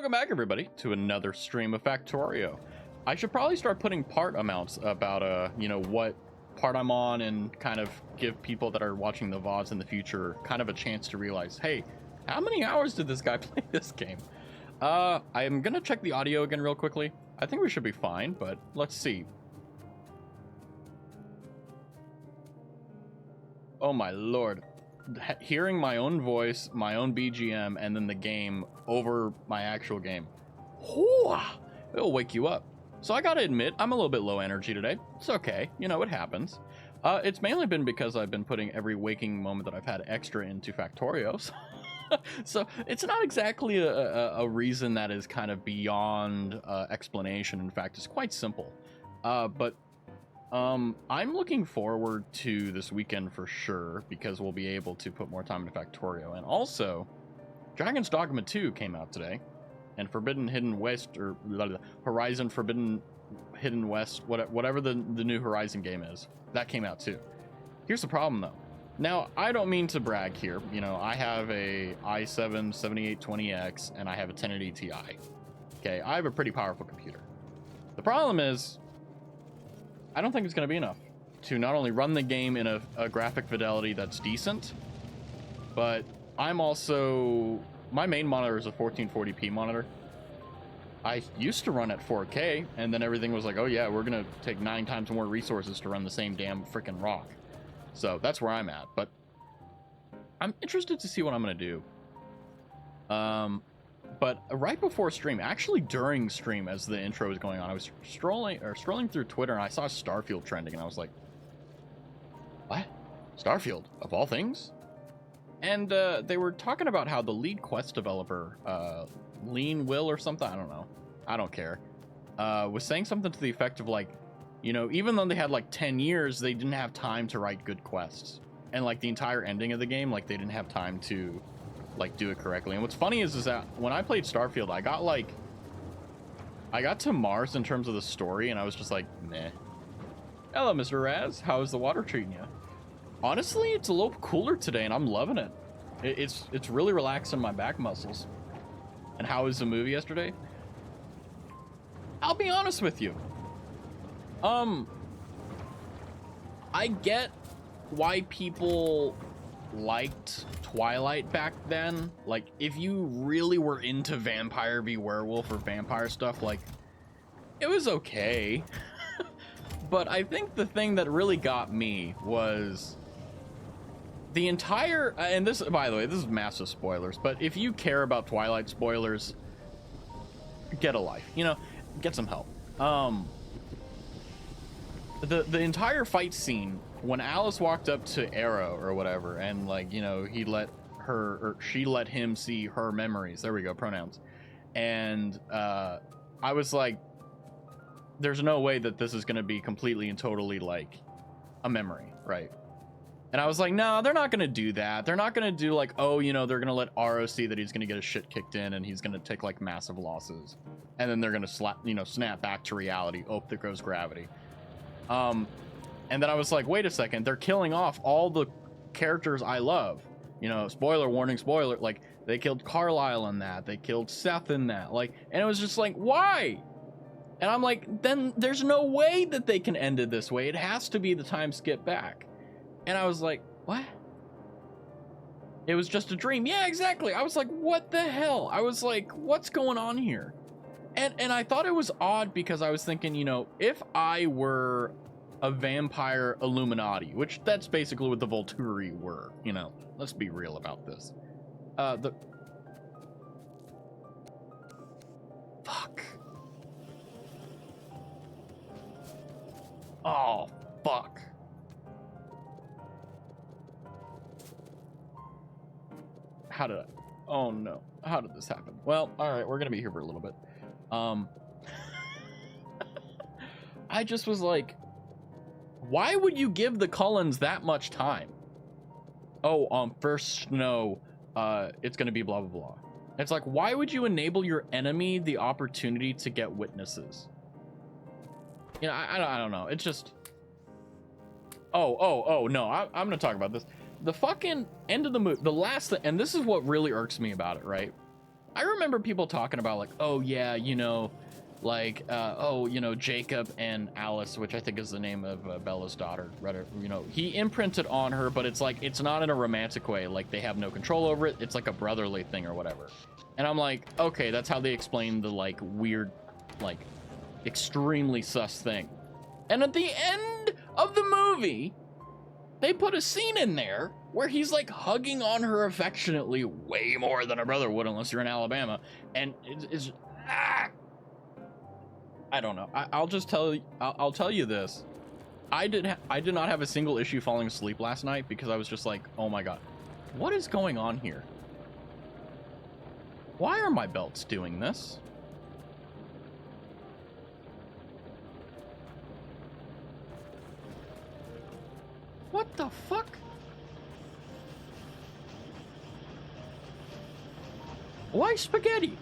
Welcome back, everybody, to another stream of Factorio. I should probably start putting part amounts about, what part I'm on, and kind of give people that are watching the VODs in the future kind of a chance to realize, hey, how many hours did this guy play this game? I'm gonna check the audio again real quickly. I think we should be fine, but let's see. Oh my lord. Hearing my own voice, my own BGM, and then the game over my actual game. It'll wake you up. So I gotta admit, I'm a little bit low energy today. It's okay, it happens. It's mainly been because I've been putting every waking moment that I've had extra into Factorio. So it's not exactly a reason that is kind of beyond explanation. In fact, it's quite simple. I'm looking forward to this weekend for sure, because we'll be able to put more time into Factorio. And also, Dragon's Dogma 2 came out today, and Forbidden Hidden West, or Horizon Forbidden Hidden West, whatever the new Horizon game is, that came out too. Here's the problem though. Now, I don't mean to brag here. I have a i7 7820X, and I have a 1080 Ti. Okay, I have a pretty powerful computer. The problem is, I don't think it's going to be enough to not only run the game in a graphic fidelity that's decent, but my main monitor is a 1440p monitor. I used to run at 4K, and then everything was like, oh yeah, we're going to take 9 times more resources to run the same damn freaking rock. So that's where I'm at, but I'm interested to see what I'm going to do. But right before stream, actually during stream, as the intro was going on, I was scrolling through Twitter, and I saw Starfield trending, and I was like, what? Starfield, of all things? And they were talking about how the lead quest developer, Lean Will or something, I don't know, I don't care, was saying something to the effect of like, even though they had like 10 years, they didn't have time to write good quests. And like the entire ending of the game, like they didn't have time to like do it correctly. And what's funny is that when I played Starfield, I got to Mars in terms of the story, and I was just like, meh. Hello, Mr. Raz. How is the water treating you? Honestly, it's a little cooler today, and I'm loving it. It's really relaxing my back muscles. And how was the movie yesterday? I'll be honest with you. I get why people liked Twilight back then. Like, if you really were into Vampire v Werewolf or vampire stuff, like, it was okay. But I think the thing that really got me was the entire, and this, by the way, this is massive spoilers, but if you care about Twilight spoilers, get a life, get some help. The entire fight scene, when Alice walked up to Arrow or whatever, and like, he let her, or she let him see her memories. There we go, pronouns. And I was like, there's no way that this is going to be completely and totally like a memory, right? And I was like, no, they're not going to do that. They're not going to do like, oh, they're going to let Aro see that he's going to get his shit kicked in, and he's going to take like massive losses. And then they're going to snap back to reality. Oh, there goes gravity. And then I was like, wait a second, they're killing off all the characters I love. Spoiler warning, spoiler, like, they killed Carlisle in that, they killed Seth in that, like, and it was just like, why? And I'm like, then there's no way that they can end it this way. It has to be the time skip back. And I was like, what? It was just a dream. Yeah, exactly. I was like, what the hell? I was like, what's going on here? And I thought it was odd, because I was thinking, if I were a vampire Illuminati, which that's basically what the Volturi were, let's be real about this. Fuck. Oh, fuck. Oh no, how did this happen? Well, all right, we're gonna be here for a little bit. I just was like, why would you give the Cullens that much time? Oh, first snow, it's gonna be blah, blah, blah. It's like, why would you enable your enemy the opportunity to get witnesses? I don't know. It's just, oh, no, I'm gonna talk about this. The fucking end of the movie, and this is what really irks me about it, right? I remember people talking about like, oh yeah, you know, like, oh, you know, Jacob and Alice, which I think is the name of Bella's daughter, rather, you know, he imprinted on her, but it's like, it's not in a romantic way. Like they have no control over it. It's like a brotherly thing or whatever. And I'm like, okay, that's how they explain the like weird, like extremely sus thing. And at the end of the movie, they put a scene in there where he's like hugging on her affectionately, way more than a brother would unless you're in Alabama. And it's I don't know. I'll just tell you. I'll tell you this. I did not have a single issue falling asleep last night because I was just like, oh my god, what is going on here? Why are my belts doing this? What the fuck? Why spaghetti?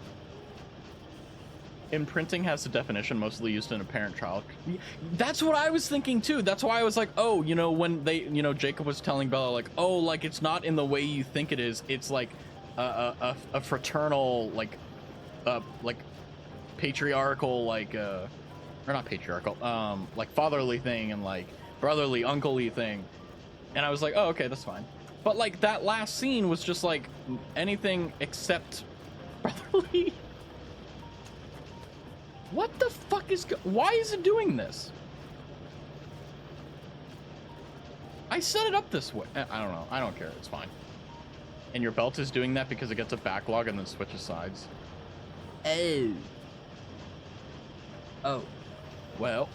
Imprinting has the definition mostly used in a parent-child. That's what I was thinking too. That's why I was like, oh, you know, when they, you know, Jacob was telling Bella like, oh, like it's not in the way you think it is. It's like a fraternal, like patriarchal, like or not patriarchal, like fatherly thing and like brotherly, unclely thing. And I was like, oh, okay, that's fine. But like that last scene was just like anything except brotherly. What the fuck is why is it doing this? I set it up this way. I don't know. I don't care. It's fine. And your belt is doing that because it gets a backlog and then switches sides. Oh. Oh. Well.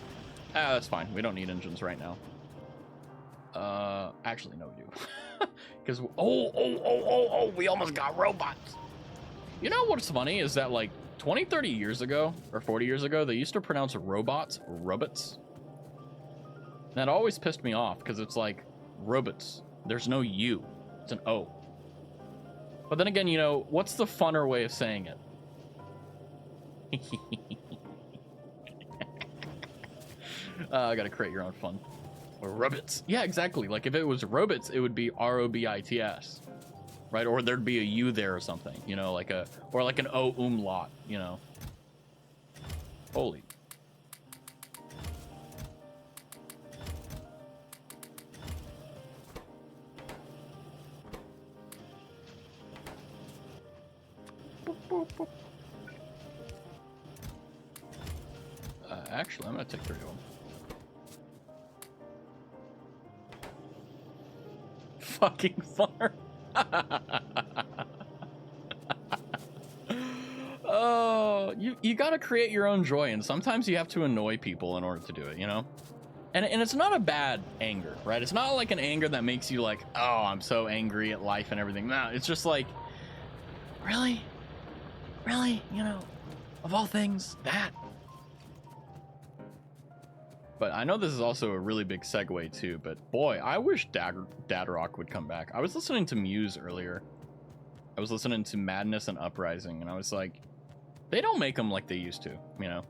That's fine. We don't need engines right now. Actually, no, we do. Because, we almost got robots. You know what's funny is that, like, 20, 30 years ago, or 40 years ago, they used to pronounce robots, robots. That always pissed me off, because it's like, robots. There's no U. It's an O. But then again, you know, what's the funner way of saying it? I gotta create your own fun. Robots. Yeah, exactly. Like, if it was robots, it would be R-O-B-I-T-S. Right? Or there'd be a U there or something, you know, like a, or like an O umlaut, you know. Holy. Actually, I'm gonna take 3 of them. Fucking far. Oh, you gotta create your own joy, and sometimes you have to annoy people in order to do it, you know? And it's not a bad anger, right? It's not like an anger that makes you like, oh, I'm so angry at life and everything. No, it's just like, really? Really? You know, of all things, that? But I know this is also a really big segue too, but boy, I wish Dad Rock would come back. I was listening to Muse earlier. I was listening to Madness and Uprising, and I was like, they don't make them like they used to, you know?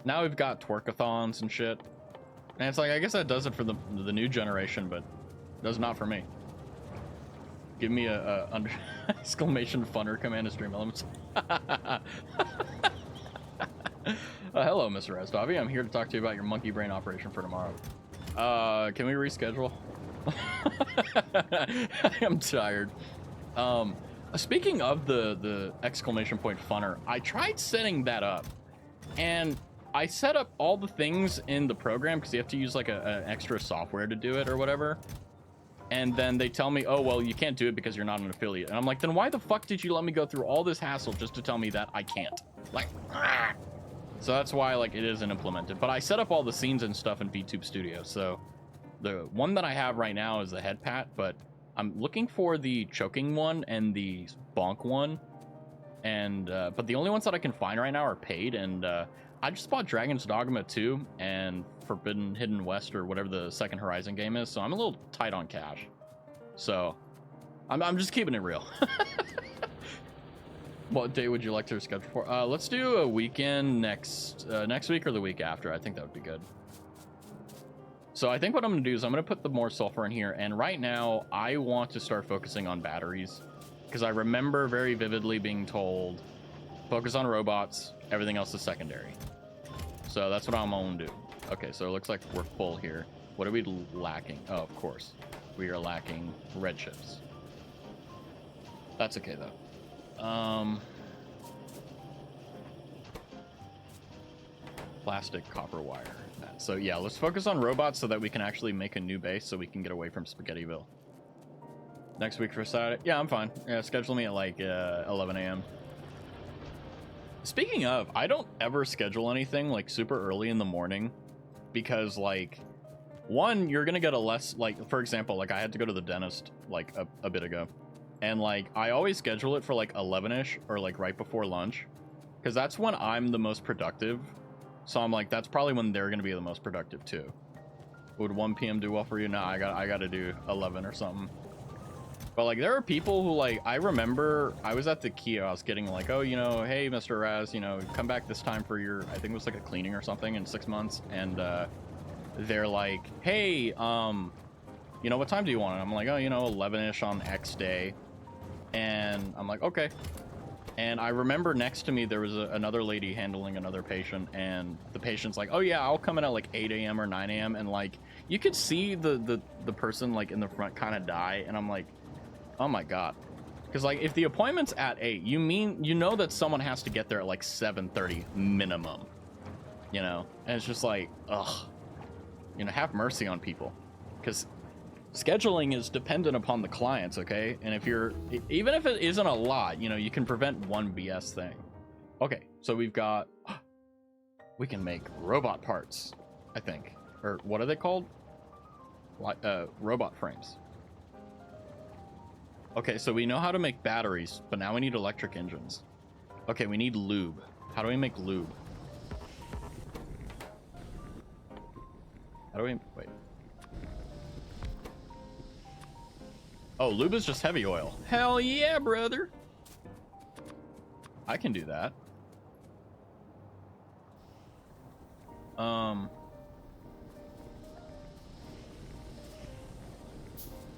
Now we've got twerkathons and shit. And it's like, I guess that does it for the new generation, but does not for me. Give me a under exclamation funner command to stream elements. Hello, Mr. Rastavi. I'm here to talk to you about your monkey brain operation for tomorrow. Can we reschedule? I'm tired. Speaking of the exclamation point funner, I tried setting that up, and I set up all the things in the program because you have to use like an extra software to do it or whatever. And then they tell me, oh, well, you can't do it because you're not an affiliate. And I'm like, then why the fuck did you let me go through all this hassle just to tell me that I can't? Like, ah! So that's why, like, it isn't implemented. But I set up all the scenes and stuff in VTube Studio. So the one that I have right now is the head pat, but I'm looking for the choking one and the bonk one. And, but the only ones that I can find right now are paid. And I just bought Dragon's Dogma 2 and Forbidden Hidden West or whatever the second Horizon game is. So I'm a little tight on cash. So I'm just keeping it real. What day would you like to schedule for? Let's do a weekend next week or the week after. I think that would be good. So I think what I'm gonna do is I'm gonna put the more sulfur in here, and right now I want to start focusing on batteries. Because I remember very vividly being told, focus on robots, everything else is secondary. So that's what I'm gonna do. Okay, so it looks like we're full here. What are we lacking? Oh, of course. We are lacking red chips. That's okay, though. Plastic, copper wire. So yeah, let's focus on robots so that we can actually make a new base so we can get away from Spaghettiville. Next week for Saturday? Yeah, I'm fine. Yeah, schedule me at like 11 a.m. Speaking of, I don't ever schedule anything like super early in the morning because like, one, you're gonna get a less, like, for example, like I had to go to the dentist like a bit ago, and like I always schedule it for like 11ish or like right before lunch because that's when I'm the most productive. So I'm like, that's probably when they're gonna be the most productive too. Would 1 p.m. do well for you? No, I gotta do 11 or something. But like, there are people who like, I remember I was at the kiosk getting like, oh, you know, hey, Mr. Raz, you know, come back this time for your, I think it was like a cleaning or something in 6 months, and they're like, hey, you know, what time do you want? And I'm like, oh, you know, 11ish on X day, and I'm like, okay. And I remember next to me there was another lady handling another patient, and the patient's like, oh yeah, I'll come in at like 8 a.m. or 9 a.m. and like you could see the person like in the front kind of die, and I'm like, oh my god. Because like if the appointment's at 8, you know that someone has to get there at like 7:30 minimum, you know? And it's just like, ugh, you know, have mercy on people, because scheduling is dependent upon the clients, okay? And if you're, even if it isn't a lot, you know, you can prevent one BS thing. Okay, so we've got, we can make robot parts, I think. Or what are they called? Like, robot frames. Okay, so we know how to make batteries, but now we need electric engines. Okay, we need lube. How do we make lube? How do we, wait. Oh, lube is just heavy oil. Hell yeah, brother. I can do that.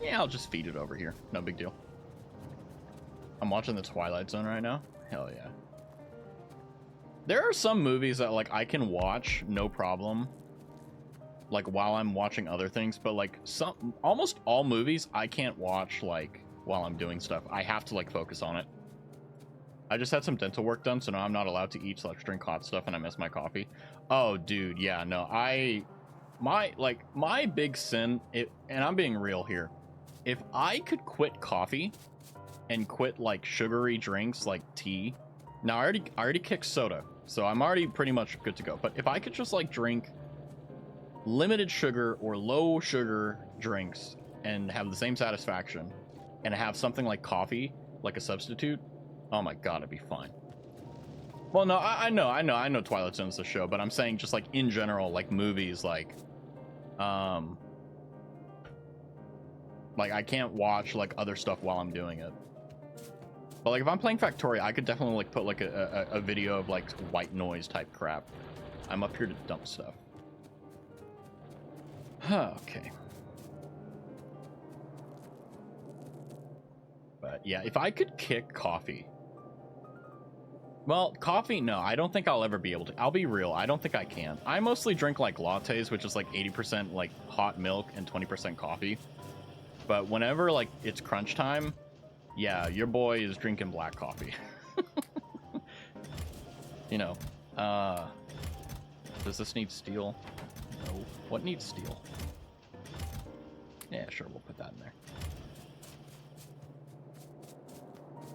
Yeah, I'll just feed it over here. No big deal. I'm watching The Twilight Zone right now. Hell yeah. There are some movies that like I can watch no problem, like while I'm watching other things, but like almost all movies I can't watch like while I'm doing stuff. I have to like focus on it. I just had some dental work done, so now I'm not allowed to eat / drink hot stuff, and I miss my coffee. Oh dude, yeah, no, my big sin, and I'm being real here, if I could quit coffee and quit like sugary drinks like tea. Now I already kicked soda, so I'm already pretty much good to go. But if I could just like drink limited sugar or low sugar drinks and have the same satisfaction, and have something like coffee like a substitute, oh my god, it'd be fine. Well, no, I know Twilight Zone's the show, but I'm saying just like in general, like movies, like I can't watch like other stuff while I'm doing it. But like if I'm playing Factorio, I could definitely like put like a video of like white noise type crap. I'm up here to dump stuff. Okay. But yeah, if I could kick coffee. Well, coffee, no, I don't think I'll ever be able to. I'll be real, I don't think I can. I mostly drink like lattes, which is like 80% like hot milk and 20% coffee. But whenever like it's crunch time, yeah, your boy is drinking black coffee. You know, does this need steel? No. What needs steel? Yeah, sure, we'll put that in there.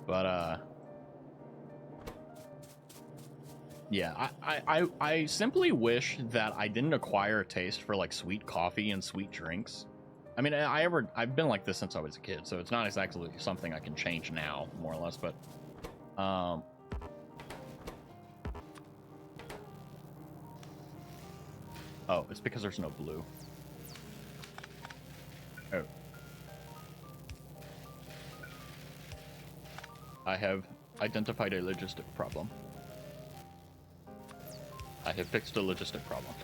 But, yeah, I simply wish that I didn't acquire a taste for like sweet coffee and sweet drinks. I mean, I've been like this since I was a kid, so it's not exactly something I can change now, more or less, but, oh, it's because there's no blue. Oh. I have identified a logistic problem. I have fixed a logistic problem.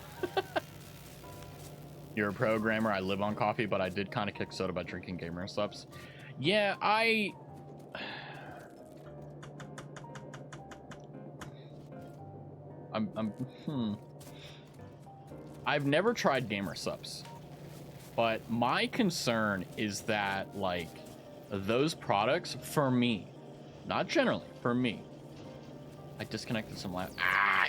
You're a programmer, I live on coffee, but I did kind of kick soda by drinking gamer subs. Yeah, I've never tried gamer subs, but my concern is that like those products, for me, not generally, for me. I disconnected some labs. Ah!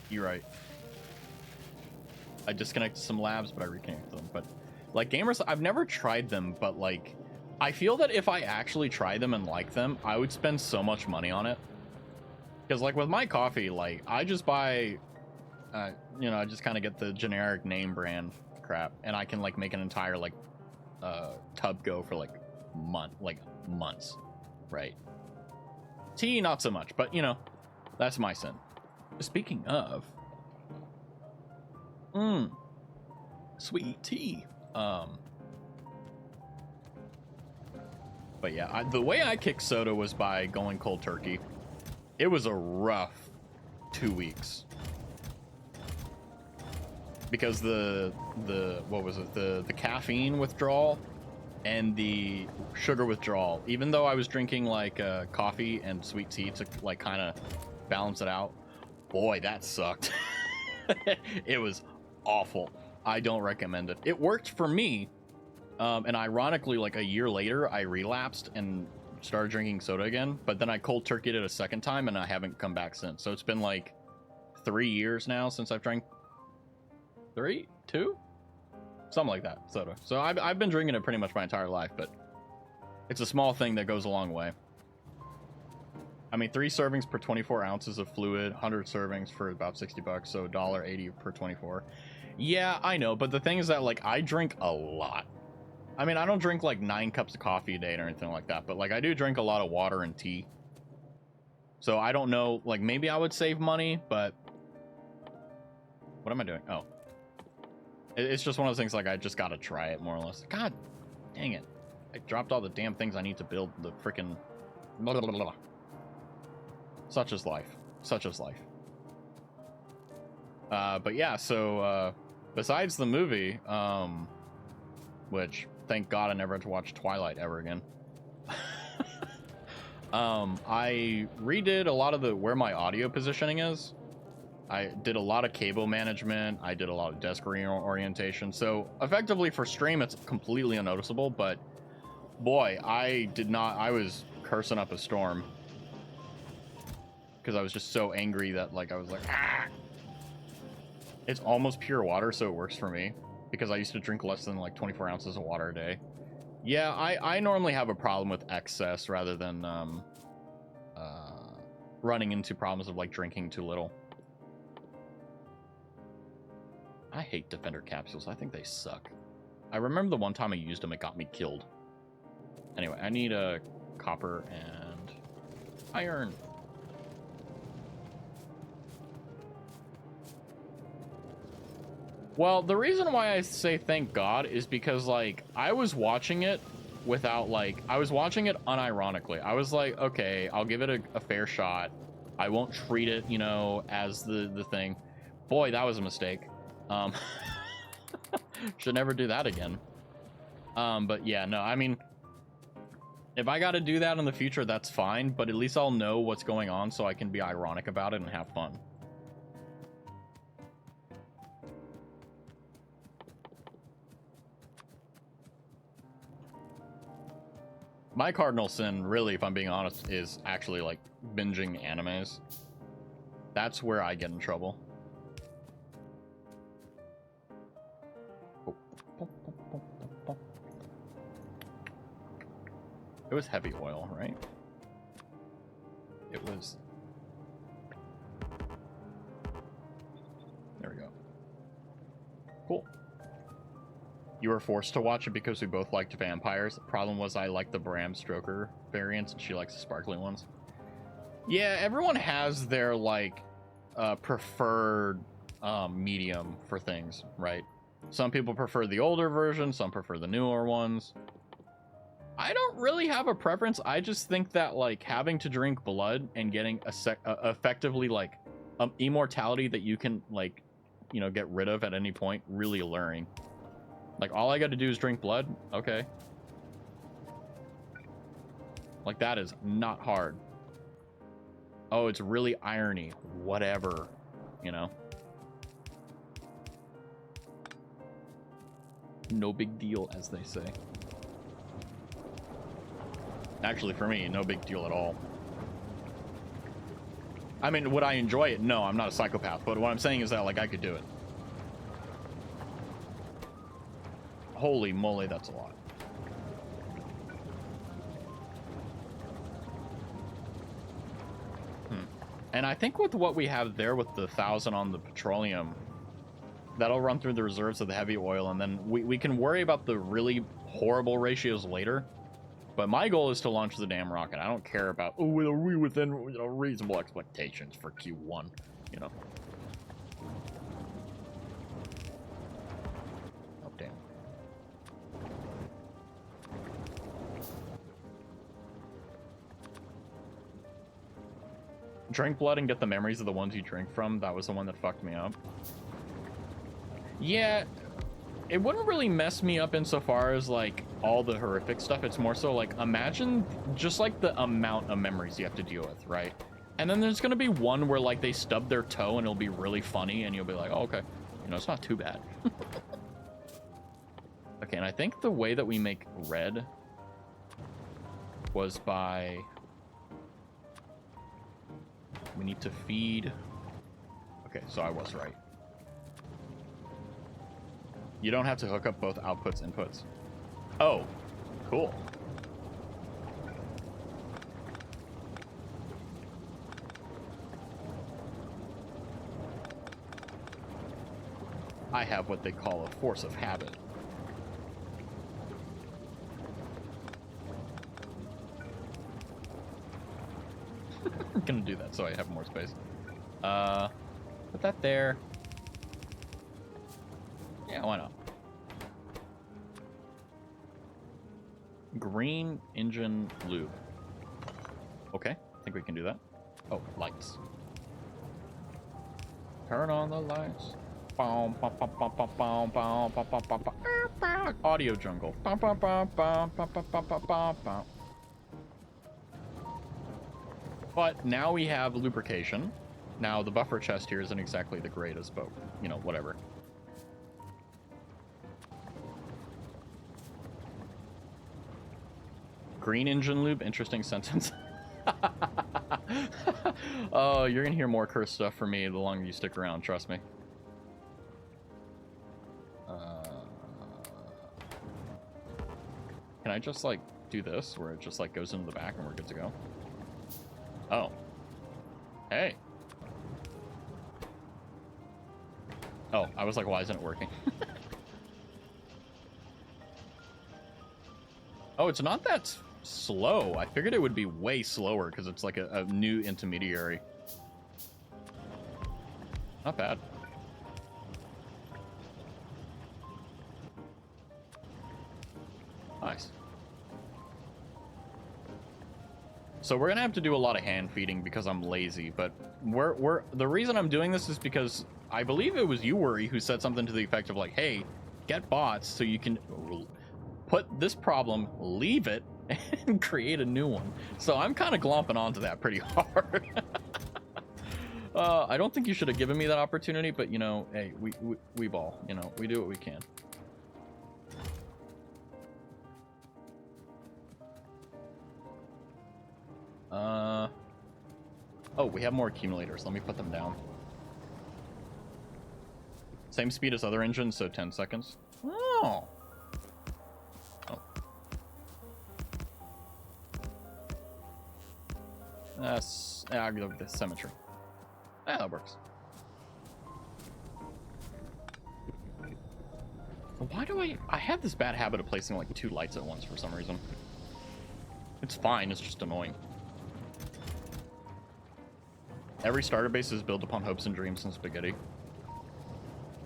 You're right. I disconnected some labs, but I reconnected them. But like gamers, I've never tried them, but like I feel that if I actually try them and like them, I would spend so much money on it. Because like with my coffee, like I just buy, you know, I just kind of get the generic name brand crap, and I can like make an entire like tub go for like months, right? Tea, not so much, but you know, that's my sin. Speaking of, sweet tea. But yeah, the way I kicked soda was by going cold turkey. It was a rough 2 weeks because the what was it, the caffeine withdrawal and the sugar withdrawal. Even though I was drinking like coffee and sweet tea to like kind of balance it out, boy, that sucked. It was awful. I don't recommend it. It worked for me. And ironically, like a year later, I relapsed and started drinking soda again. But then I cold turkeyed it a second time, and I haven't come back since. So it's been like 3 years now since I've drank 2, something like that, soda. So I've been drinking it pretty much my entire life, but it's a small thing that goes a long way. I mean, 3 servings per 24 ounces of fluid, 100 servings for about $60, so $1.80 per 24. Yeah, I know, but the thing is that like I drink a lot. I mean, I don't drink like 9 cups of coffee a day or anything like that, but like I do drink a lot of water and tea. So I don't know, like maybe I would save money, but what am I doing? Oh, it's just one of those things like I just gotta try it more or less. God dang it. I dropped all the damn things I need to build the freaking blah, blah, blah, blah. Such is life. Such is life. But yeah, so besides the movie, which thank God I never had to watch Twilight ever again. I redid a lot of where my audio positioning is. I did a lot of cable management. I did a lot of desk orientation. So effectively for stream, it's completely unnoticeable, but boy, I was cursing up a storm because I was just so angry that like, I was like, ah! It's almost pure water, so it works for me because I used to drink less than like 24 ounces of water a day. Yeah, I normally have a problem with excess rather than running into problems of like drinking too little. I hate Defender capsules. I think they suck. I remember the one time I used them, it got me killed. Anyway, I need a copper and iron. Well, the reason why I say thank God is because, like, I was watching it without, like, I was watching it unironically. I was like, okay, I'll give it a fair shot. I won't treat it, you know, as the thing. Boy, that was a mistake. Should never do that again. But yeah, no, I mean, if I got to do that in the future, that's fine, but at least I'll know what's going on so I can be ironic about it and have fun. My cardinal sin, really, if I'm being honest, is actually like binging animes. That's where I get in trouble. It was heavy oil, right? It was... There we go. Cool. You were forced to watch it because we both liked vampires. The problem was I liked the Bram Stoker variants and she likes the sparkly ones. Yeah, everyone has their, like, preferred medium for things, right? Some people prefer the older version, some prefer the newer ones. I don't really have a preference. I just think that, like, having to drink blood and getting effectively, like, immortality that you can, like, you know, get rid of at any point, really alluring. Like, all I got to do is drink blood? Okay. Like, that is not hard. Oh, it's really irony. Whatever, you know. No big deal, as they say. Actually, for me, no big deal at all. I mean, would I enjoy it? No, I'm not a psychopath. But what I'm saying is that, like, I could do it. Holy moly, that's a lot. And I think with what we have there with the 1,000 on the petroleum, that'll run through the reserves of the heavy oil, and then we can worry about the really horrible ratios later. But my goal is to launch the damn rocket. I don't care about, oh, are we within, you know, reasonable expectations for Q1, you know. Oh, damn. Drink blood and get the memories of the ones you drink from. That was the one that fucked me up. Yeah, it wouldn't really mess me up insofar as, like, all the horrific stuff. It's more so, like, imagine just, like, the amount of memories you have to deal with, right? And then there's gonna be one where, like, they stub their toe and it'll be really funny and you'll be like, oh, okay. You know, it's not too bad. Okay, and I think the way that we make red was by... We need to feed... Okay, so I was right. You don't have to hook up both outputs, inputs. Oh, cool. I have what they call a force of habit. I'm gonna do that so I have more space. Put that there. Yeah, why not? Green engine lube. Okay, I think we can do that. Oh, lights. Turn on the lights. Audio jungle. But now we have lubrication. Now the buffer chest here isn't exactly the greatest, but you know, whatever. Green engine lube, interesting sentence. Oh, you're gonna hear more cursed stuff from me the longer you stick around, trust me. Can I just, like, do this, where it just, like, goes into the back and we're good to go? Oh. Hey. Oh, I was like, why isn't it working? Oh, it's not that slow. I figured it would be way slower because it's like a new intermediary. Not bad. Nice. So we're gonna have to do a lot of hand feeding because I'm lazy, but the reason I'm doing this is because I believe it was you, Worry, who said something to the effect of like, hey, get bots so you can put this problem, leave it, and create a new one. So I'm kind of glomping onto that pretty hard. I don't think you should have given me that opportunity, but you know, hey, we ball, you know, we do what we can. Oh, we have more accumulators. Let me put them down. Same speed as other engines, so 10 seconds. Oh. Oh. I'll go with the symmetry. Yeah, that works. Why do I have this bad habit of placing like 2 lights at once for some reason. It's fine, it's just annoying. Every starter base is built upon hopes and dreams and spaghetti.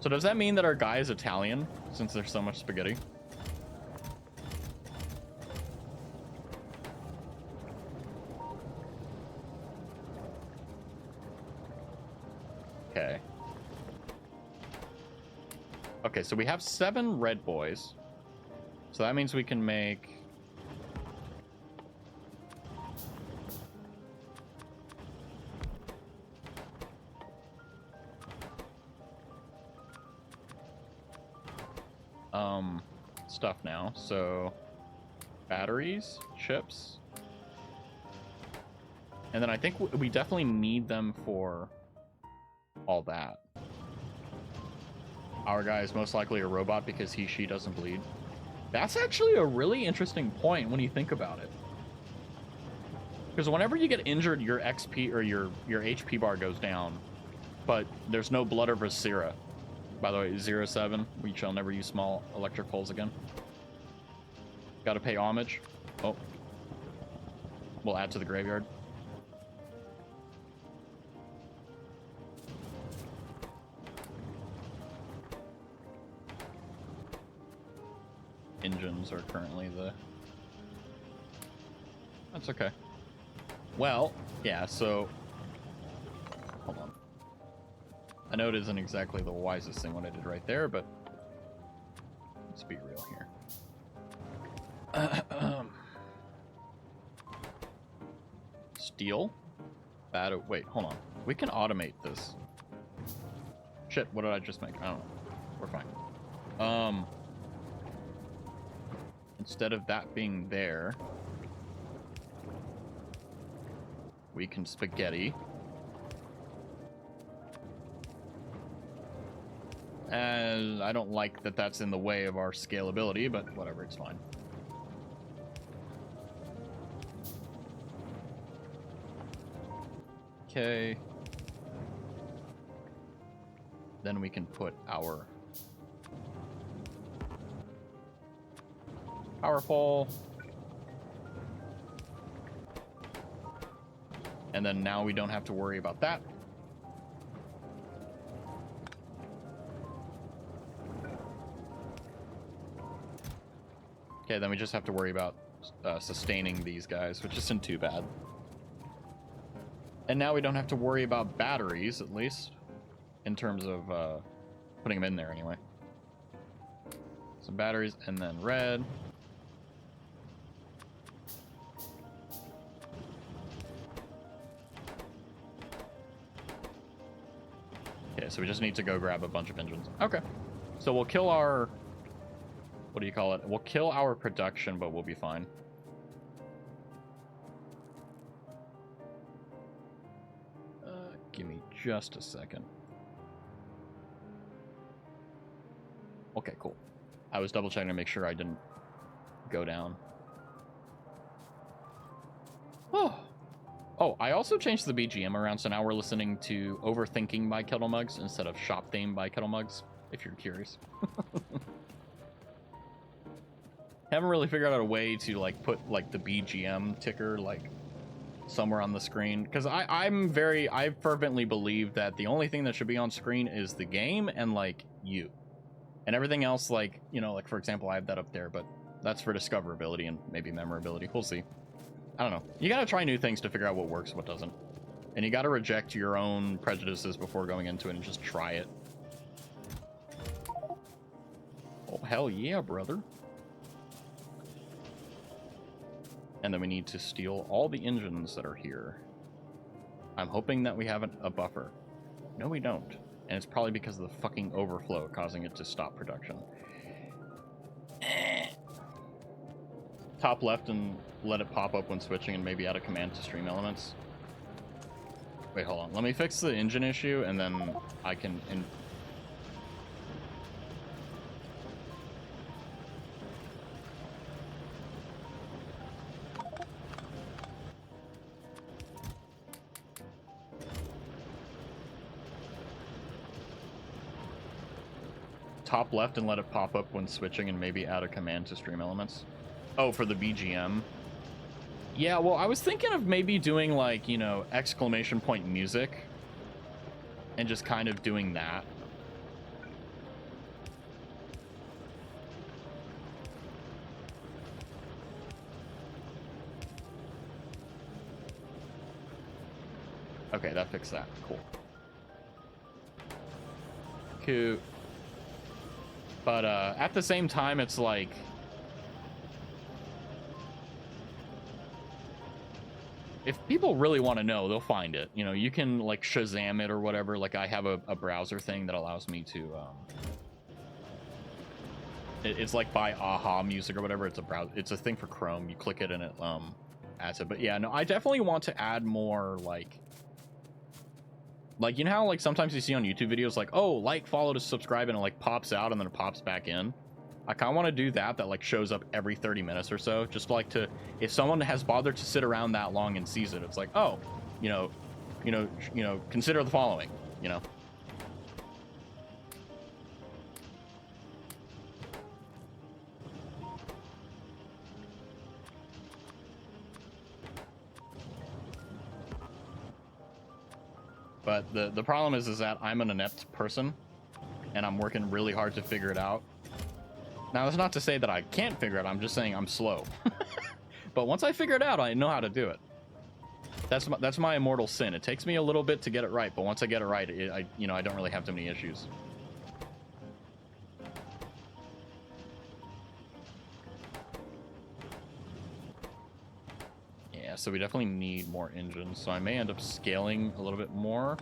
So does that mean that our guy is Italian, since there's so much spaghetti? Okay. Okay, so we have 7 red boys. So that means we can make... stuff now. So batteries, chips, and then I think we definitely need them for all that. Our guy is most likely a robot because she doesn't bleed. That's actually a really interesting point when you think about it. Because whenever you get injured, your XP or your HP bar goes down, but there's no blood or viscera. By the way, 07, we shall never use small electric poles again. Gotta pay homage. Oh. We'll add to the graveyard. Engines are currently the... That's okay. Well, yeah, so... Hold on. I know it isn't exactly the wisest thing what I did right there, but... Let's be real here. Steel? Wait, hold on. We can automate this. Shit, what did I just make? I don't know. We're fine. Instead of that being there, we can spaghetti. And I don't like that that's in the way of our scalability, but whatever, it's fine. Okay. Then we can put our power pole. And then now we don't have to worry about that. Okay, then we just have to worry about sustaining these guys, which isn't too bad. And now we don't have to worry about batteries, at least, in terms of putting them in there anyway. Some batteries, and then red. Okay, so we just need to go grab a bunch of engines. Okay. So we'll kill our... What do you call it? We'll kill our production, but we'll be fine. Give me just a second. Okay, cool. I was double checking to make sure I didn't go down. Oh, I also changed the BGM around, so now we're listening to Overthinking by Kettle Mugs instead of Shop Theme by Kettle Mugs, if you're curious. Haven't really figured out a way to like put like the BGM ticker like somewhere on the screen, because I fervently believe that the only thing that should be on screen is the game and like you, and everything else, like, you know, like for example I have that up there, but that's for discoverability and maybe memorability. We'll see. I don't know. You gotta try new things to figure out what works, what doesn't, and you gotta reject your own prejudices before going into it and just try it. Oh hell yeah, brother. And then we need to steal all the engines that are here. I'm hoping that we have a buffer. No, we don't. And it's probably because of the fucking overflow causing it to stop production. Top left and let it pop up when switching, and maybe add a command to stream elements. Wait, hold on. Let me fix the engine issue, and then I can... Top left and let it pop up when switching, and maybe add a command to stream elements. Oh, for the BGM. Yeah, well, I was thinking of maybe doing like, you know, exclamation point music and just kind of doing that. Okay, that fixed that. Cool. Cute. But at the same time, it's like... If people really want to know, they'll find it. You know, you can, like, Shazam it or whatever. Like, I have a browser thing that allows me to... It's like by Aha Music or whatever. It's a browser. It's a thing for Chrome. You click it and it adds it. But yeah, no, I definitely want to add more like you know how like sometimes you see on YouTube videos like, oh, like, follow to subscribe, and it like pops out and then it pops back in. I kind of want to do that like shows up every 30 minutes or so, just like to, if someone has bothered to sit around that long and sees it, it's like, oh, consider the following, you know. But the problem is that I'm an inept person, and I'm working really hard to figure it out. Now, that's not to say that I can't figure it out. I'm just saying I'm slow. But once I figure it out, I know how to do it. That's my immortal sin. It takes me a little bit to get it right, but once I get it right, I don't really have too many issues. Yeah, so we definitely need more engines. So I may end up scaling a little bit more.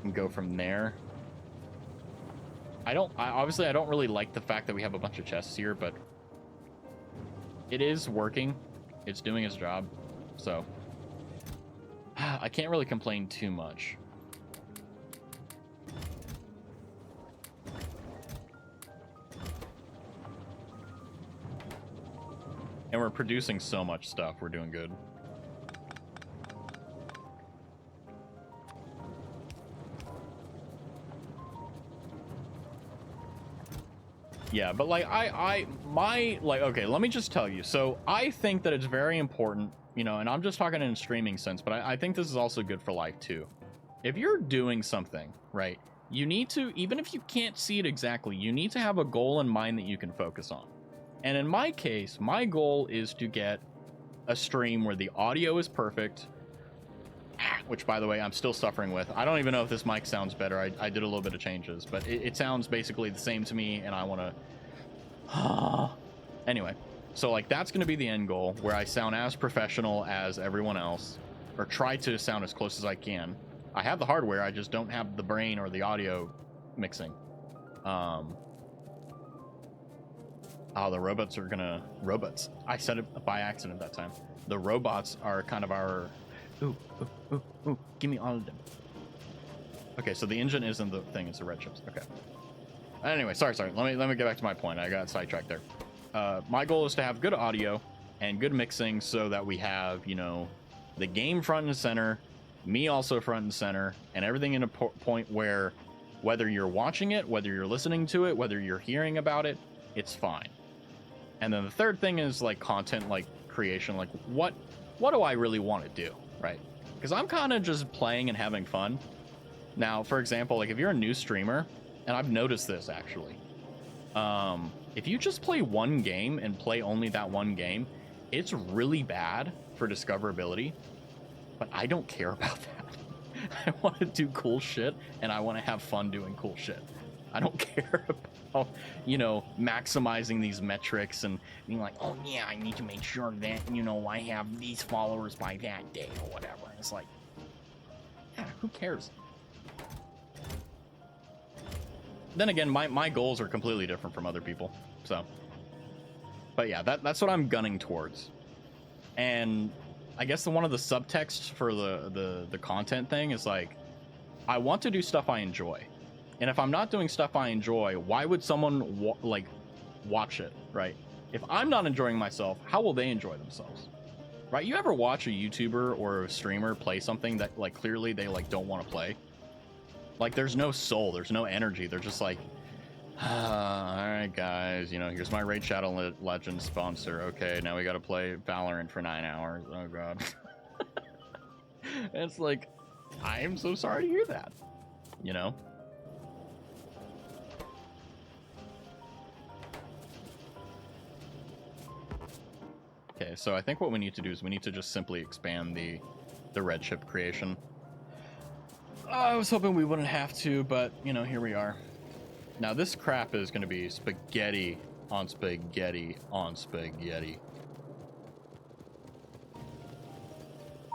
And go from there. Obviously I don't really like the fact that we have a bunch of chests here, but it is working. It's doing its job. So I can't really complain too much. And we're producing so much stuff. We're doing good. Yeah, but like okay, let me just tell you. So I think that it's very important, and I'm just talking in a streaming sense, but I think this is also good for life too. If you're doing something, right, you need to, even if you can't see it exactly, you need to have a goal in mind that you can focus on. And in my case, my goal is to get a stream where the audio is perfect, which, by the way, I'm still suffering with. I don't even know if this mic sounds better. I did a little bit of changes, but it sounds basically the same to me, and I want to... Anyway, so, like, that's going to be the end goal, where I sound as professional as everyone else, or try to sound as close as I can. I have the hardware, I just don't have the brain or the audio mixing. Oh, the robots are gonna... Robots. I said it by accident that time. The robots are kind of our... Ooh, give me all of them. Okay, so the engine isn't the thing, it's the red chips. Okay. Anyway, sorry. Let me get back to my point. I got sidetracked there. My goal is to have good audio and good mixing so that we have, the game front and center, me also front and center, and everything in a point where whether you're watching it, whether you're listening to it, whether you're hearing about it, it's fine. And then the third thing is like content, like creation, like what do I really want to do, right? Because I'm kind of just playing and having fun. Now, for example, like if you're a new streamer, and I've noticed this actually, if you just play one game and play only that one game, it's really bad for discoverability, but I don't care about that. I want to do cool shit, and I want to have fun doing cool shit. I don't care about, maximizing these metrics and being like, oh yeah, I need to make sure that, I have these followers by that day or whatever. And it's like, yeah, who cares? Then again, my goals are completely different from other people. So, but yeah, that's what I'm gunning towards. And I guess one of the subtexts for the content thing is like, I want to do stuff I enjoy. And if I'm not doing stuff I enjoy, why would someone watch it, right? If I'm not enjoying myself, how will they enjoy themselves? Right? You ever watch a YouTuber or a streamer play something that like clearly they like don't want to play? Like there's no soul, there's no energy. They're just like, all right, guys, here's my Raid Shadow Legends sponsor. Okay, now we got to play Valorant for 9 hours. Oh god. It's like, I am so sorry to hear that. Okay, so I think what we need to do is we need to just simply expand the red chip creation. I was hoping we wouldn't have to, but, here we are. Now, this crap is going to be spaghetti on spaghetti on spaghetti.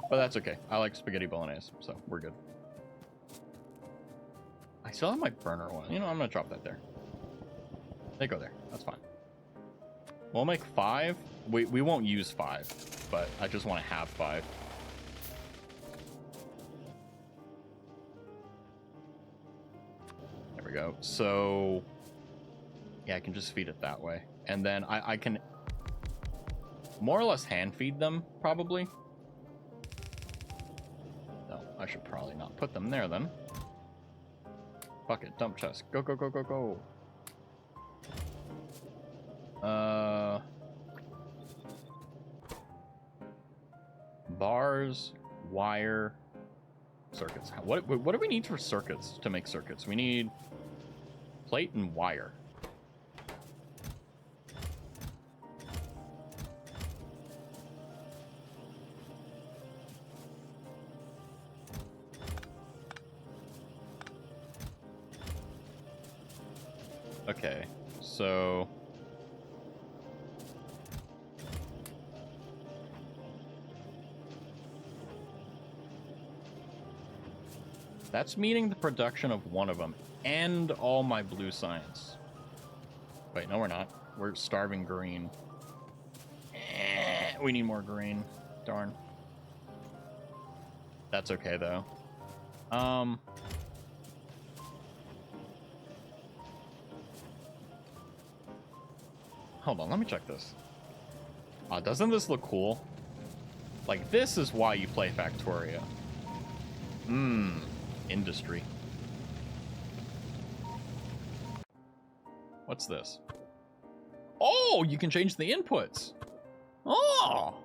But that's okay. I like spaghetti bolognese, so we're good. I still have my burner one. You know, I'm gonna drop that there. They go there. That's fine. We'll make 5. We won't use 5, but I just want to have 5. There we go. So yeah, I can just feed it that way. And then I can more or less hand feed them, probably. No, I should probably not put them there then. Bucket, dump chest. Go, go, go, go, go. Bars, wire, circuits. What do we need for circuits to make circuits? We need plate and wire. Okay, so that's meeting the production of one of them and all my blue science. Wait, no, we're not. We're starving green. We need more green. Darn. That's okay, though. Hold on, let me check this. Doesn't this look cool? Like, this is why you play Factorio. Industry. What's this? Oh, you can change the inputs. Oh!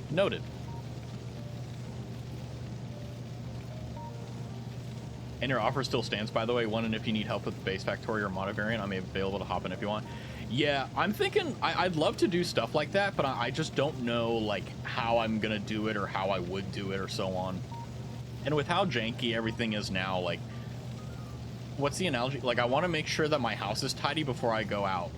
Noted. And your offer still stands, by the way. One, and if you need help with the base Factorio or mono variant, I'm available to hop in if you want. Yeah, I'm thinking I'd love to do stuff like that, but I just don't know, like, how I'm gonna do it or how I would do it or so on. And with how janky everything is now, like, what's the analogy? Like, I want to make sure that my house is tidy before I go out.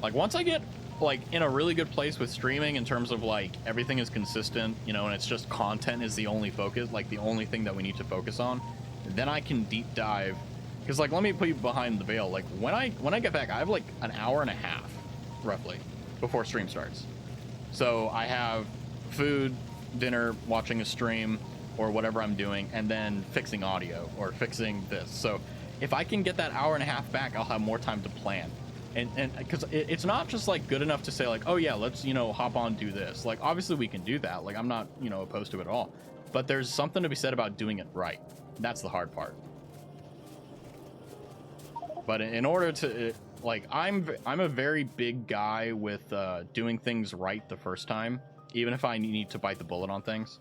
Like, once I get, like, in a really good place with streaming in terms of, like, everything is consistent, you know, and it's just content is the only focus, like, the only thing that we need to focus on, then I can deep dive. Because, like, let me put you behind the veil. Like, when I get back, I have, like, an hour and a half, roughly, before stream starts. So I have food, dinner, watching a stream, or whatever I'm doing, and then fixing audio, or fixing this. So if I can get that hour and a half back, I'll have more time to plan. And because it's not just, like, good enough to say, like, oh yeah, let's, you know, hop on, do this. Like, obviously we can do that. Like, I'm not, you know, opposed to it at all. But there's something to be said about doing it right. That's the hard part. But in order to, like, I'm a very big guy with doing things right the first time, even if I need to bite the bullet on things.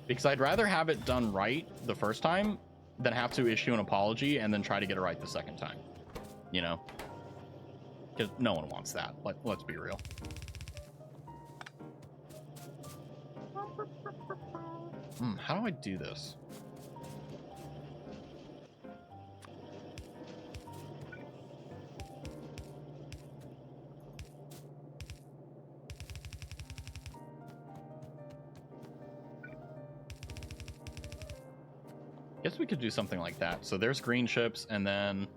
Because I'd rather have it done right the first time than have to issue an apology and then try to get it right the second time. You know? Because no one wants that. Let's be real. How do I do this? Guess we could do something like that. So there's green chips, and then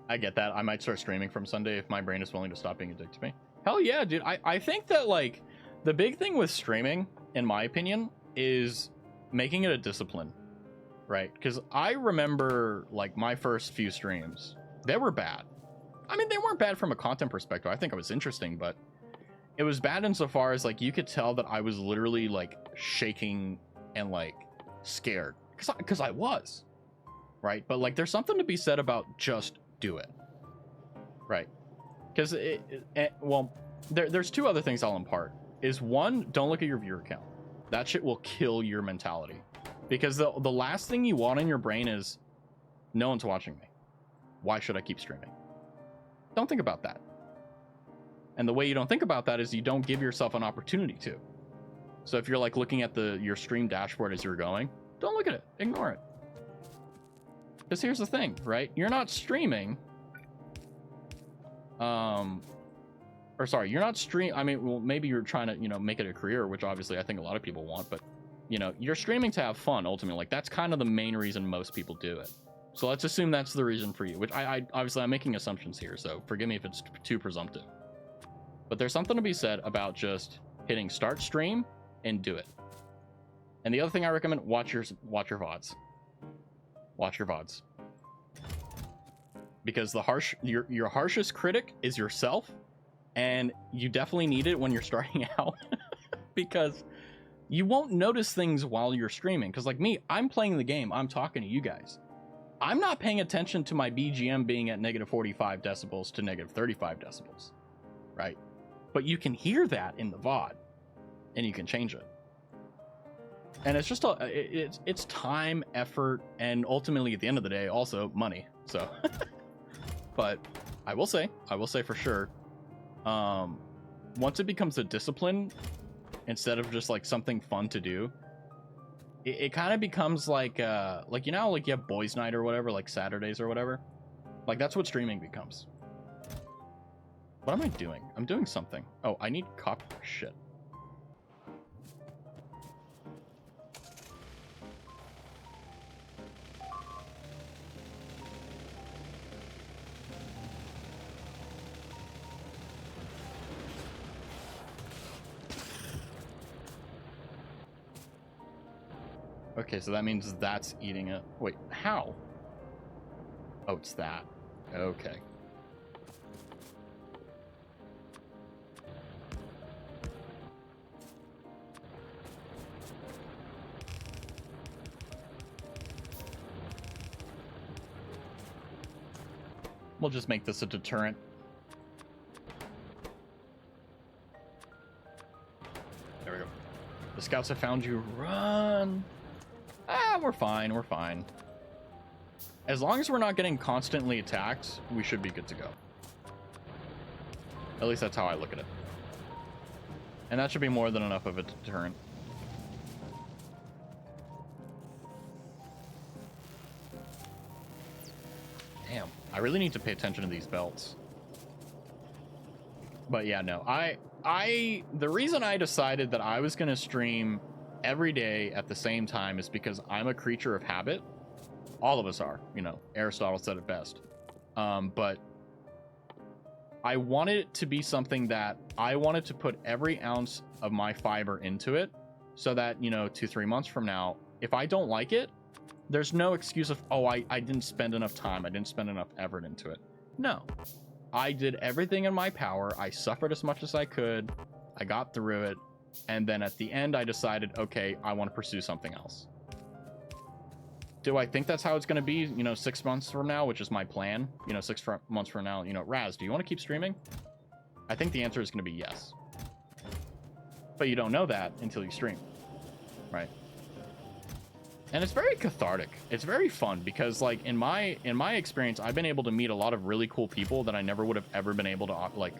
I get that. I might start streaming from Sunday if my brain is willing to stop being addicted to me. Hell yeah, dude. I think that, like, the big thing with streaming, in my opinion, is making it a discipline, right? Because I remember, like, my first few streams, they were bad. I mean, they weren't bad from a content perspective. I think it was interesting, but it was bad insofar as, like, you could tell that I was literally, like, shaking and, like, scared. Because I was, right? But, like, there's something to be said about just do it, right? Because well, there's two other things I'll impart. Is one, don't look at your viewer count. That shit will kill your mentality. Because the last thing you want in your brain is, no one's watching me. Why should I keep streaming? Don't think about that. And the way you don't think about that is you don't give yourself an opportunity to. So if you're, like, looking at your stream dashboard as you're going, don't look at it. Ignore it. Because here's the thing, right? You're not streaming. Or or sorry, you're not I mean, well, maybe you're trying to, you know, make it a career, which obviously I think a lot of people want, but you know, you're streaming to have fun ultimately. Like that's kind of the main reason most people do it. So let's assume that's the reason for you, which I obviously I'm making assumptions here, so forgive me if it's too presumptive. But there's something to be said about just hitting start stream and do it. And the other thing I recommend, watch your VODs. Watch your VODs. Because your harshest critic is yourself, and you definitely need it when you're starting out. Because you won't notice things while you're streaming. Because like me, I'm playing the game, I'm talking to you guys. I'm not paying attention to my BGM being at negative 45 decibels to negative 35 decibels, right? But you can hear that in the VOD, and you can change it. And it's just it's time, effort, and ultimately at the end of the day, also money. So, but I will say for sure, once it becomes a discipline instead of just like something fun to do, it kind of becomes like you know, like you have boys' night or whatever, like Saturdays or whatever. Like that's what streaming becomes. What am I doing? I'm doing something. Oh, I need copper. Shit. Okay, so that means that's eating it. Wait, how? Oh, it's that. Okay. We'll just make this a deterrent. There we go. The scouts have found you. Run! Ah, we're fine, we're fine. As long as we're not getting constantly attacked, we should be good to go. At least that's how I look at it. And that should be more than enough of a deterrent. Damn, I really need to pay attention to these belts. But yeah, no, the reason I decided that I was gonna stream every day at the same time is because I'm a creature of habit. All of us are, you know, Aristotle said it best. But I wanted it to be something that I wanted to put every ounce of my fiber into it so that, you know, 2-3 months from now, if I don't like it, there's no excuse of, oh, I didn't spend enough time, I didn't spend enough effort into it. No, I did everything in my power. I suffered as much as I could. I got through it. And then at the end, I decided, okay, I want to pursue something else. Do I think that's how it's going to be, you know, 6 months from now, which is my plan, you know, 6 months from now, you know, Raz, do you want to keep streaming? I think the answer is going to be yes. But you don't know that until you stream, right? And it's very cathartic. It's very fun because, like, in my experience, I've been able to meet a lot of really cool people that I never would have ever been able to, like,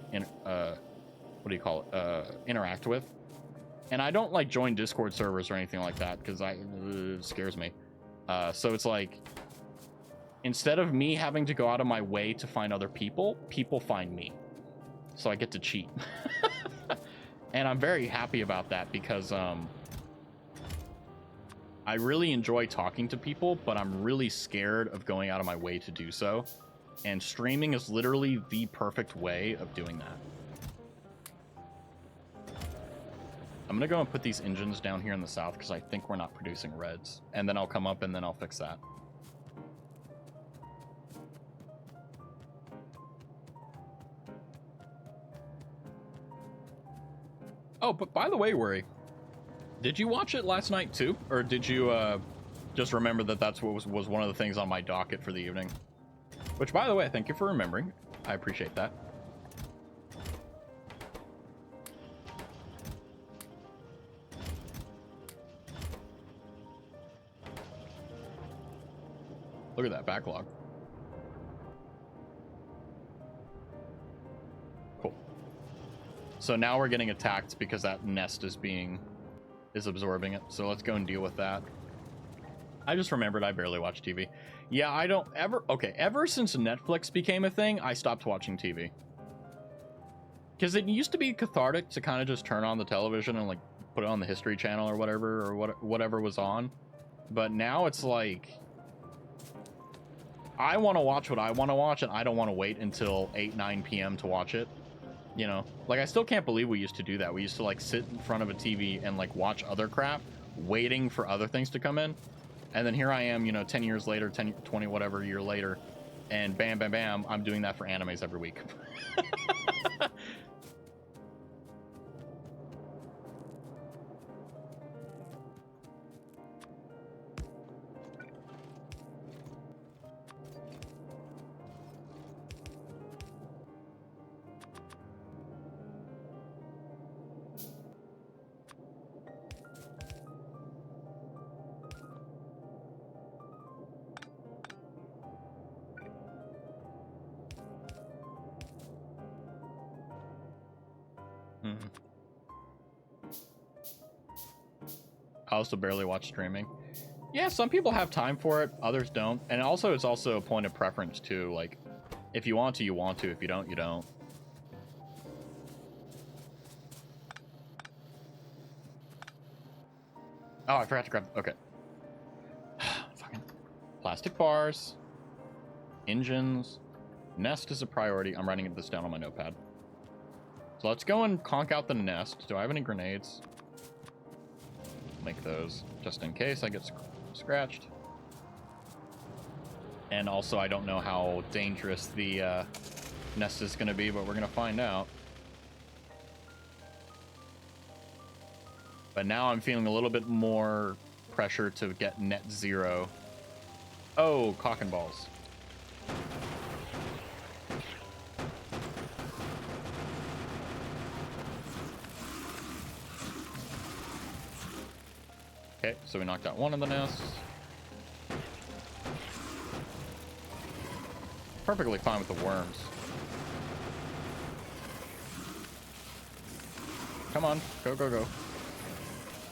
interact with. And I don't like join Discord servers or anything like that because it scares me. So it's like, instead of me having to go out of my way to find other people, people find me. So I get to cheat. And I'm very happy about that because I really enjoy talking to people, but I'm really scared of going out of my way to do so. And streaming is literally the perfect way of doing that. I'm gonna go and put these engines down here in the south because I think we're not producing reds. And then I'll come up and then I'll fix that. Oh, but by the way, Worry, did you watch it last night too? Or did you just remember that that's what was one of the things on my docket for the evening? Which, by the way, thank you for remembering. I appreciate that. Look at that backlog. Cool. So now we're getting attacked because that nest is absorbing it. So let's go and deal with that. I just remembered I barely watch TV. Yeah, I don't ever... Okay, ever since Netflix became a thing, I stopped watching TV. because it used to be cathartic to kind of just turn on the television and like put it on the History Channel or whatever, or whatever was on. But now it's like, I want to watch what I want to watch, and I don't want to wait until 8, 9 p.m. to watch it. You know, like, I still can't believe we used to do that. We used to like sit in front of a TV and like watch other crap, waiting for other things to come in. And then here I am, you know, 10 years later, 10, 20, whatever year later, and bam, bam, bam, I'm doing that for animes every week. I also barely watch streaming. Yeah, some people have time for it, others don't. And also, it's also a point of preference too. Like, if you want to, you want to. If you don't, you don't. Oh, I forgot to grab... Okay. Fucking plastic bars. Engines. Nest is a priority. I'm writing this down on my notepad. So let's go and conk out the nest. Do I have any grenades? Make those just in case I get scratched. And also, I don't know how dangerous the nest is going to be, but we're going to find out. But now I'm feeling a little bit more pressure to get net zero. Oh, cock and balls. Okay, so we knocked out one of the nests. Perfectly fine with the worms. Come on, go, go, go.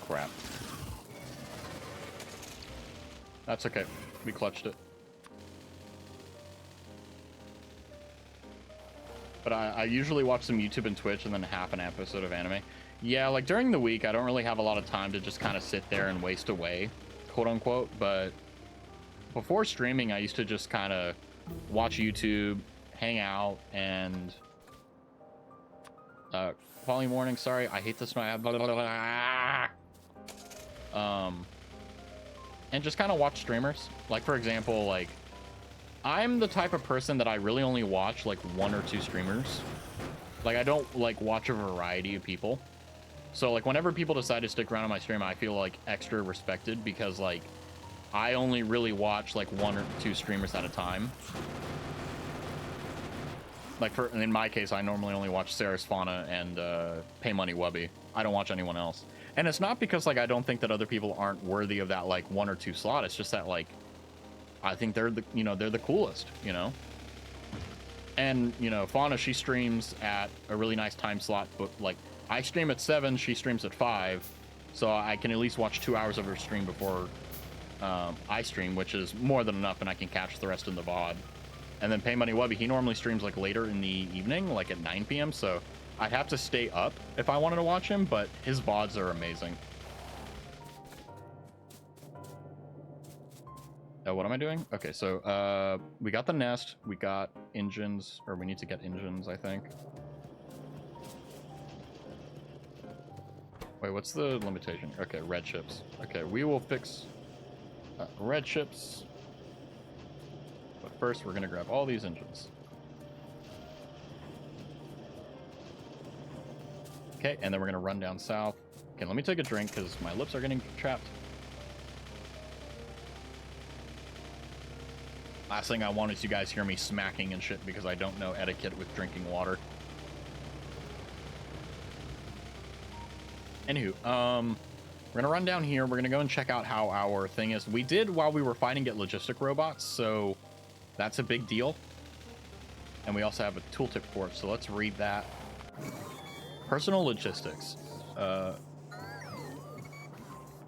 Crap. That's okay. We clutched it. But I usually watch some YouTube and Twitch and then half an episode of anime. Yeah, like during the week, I don't really have a lot of time to just kind of sit there and waste away, quote unquote. But before streaming, I used to just kind of watch YouTube, hang out, and volume warning. Sorry, I hate this noise. And just kind of watch streamers. Like, for example, like, I'm the type of person that I really only watch like 1 or 2 streamers. Like, I don't like watch a variety of people. So like whenever people decide to stick around on my stream, I feel like extra respected because like I only really watch like 1 or 2 streamers at a time. Like in my case, I normally only watch Sarah's Fauna and Pay Money Wubby. I don't watch anyone else. And it's not because like I don't think that other people aren't worthy of that like 1 or 2 slot. It's just that like I think they're the, you know, they're the coolest, you know. And you know, Fauna, she streams at a really nice time slot, but like I stream at 7, she streams at 5, so I can at least watch 2 hours of her stream before I stream, which is more than enough, and I can catch the rest in the VOD. And then Pay Money Wubby, he normally streams like later in the evening, like at 9 p.m., so I'd have to stay up if I wanted to watch him, but his VODs are amazing. What am I doing? Okay, so we got the nest, we got engines, or we need to get engines, I think. Wait, what's the limitation? Okay, red chips. Okay, we will fix red chips. But first, we're going to grab all these engines. Okay, and then we're going to run down south. Okay, let me take a drink because my lips are getting trapped. Last thing I want is you guys hear me smacking and shit because I don't know etiquette with drinking water. Anywho, we're gonna run down here. We're gonna go and check out how our thing is. We did, while we were fighting, get logistic robots, so that's a big deal. And we also have a tooltip for it, so let's read that. Personal logistics.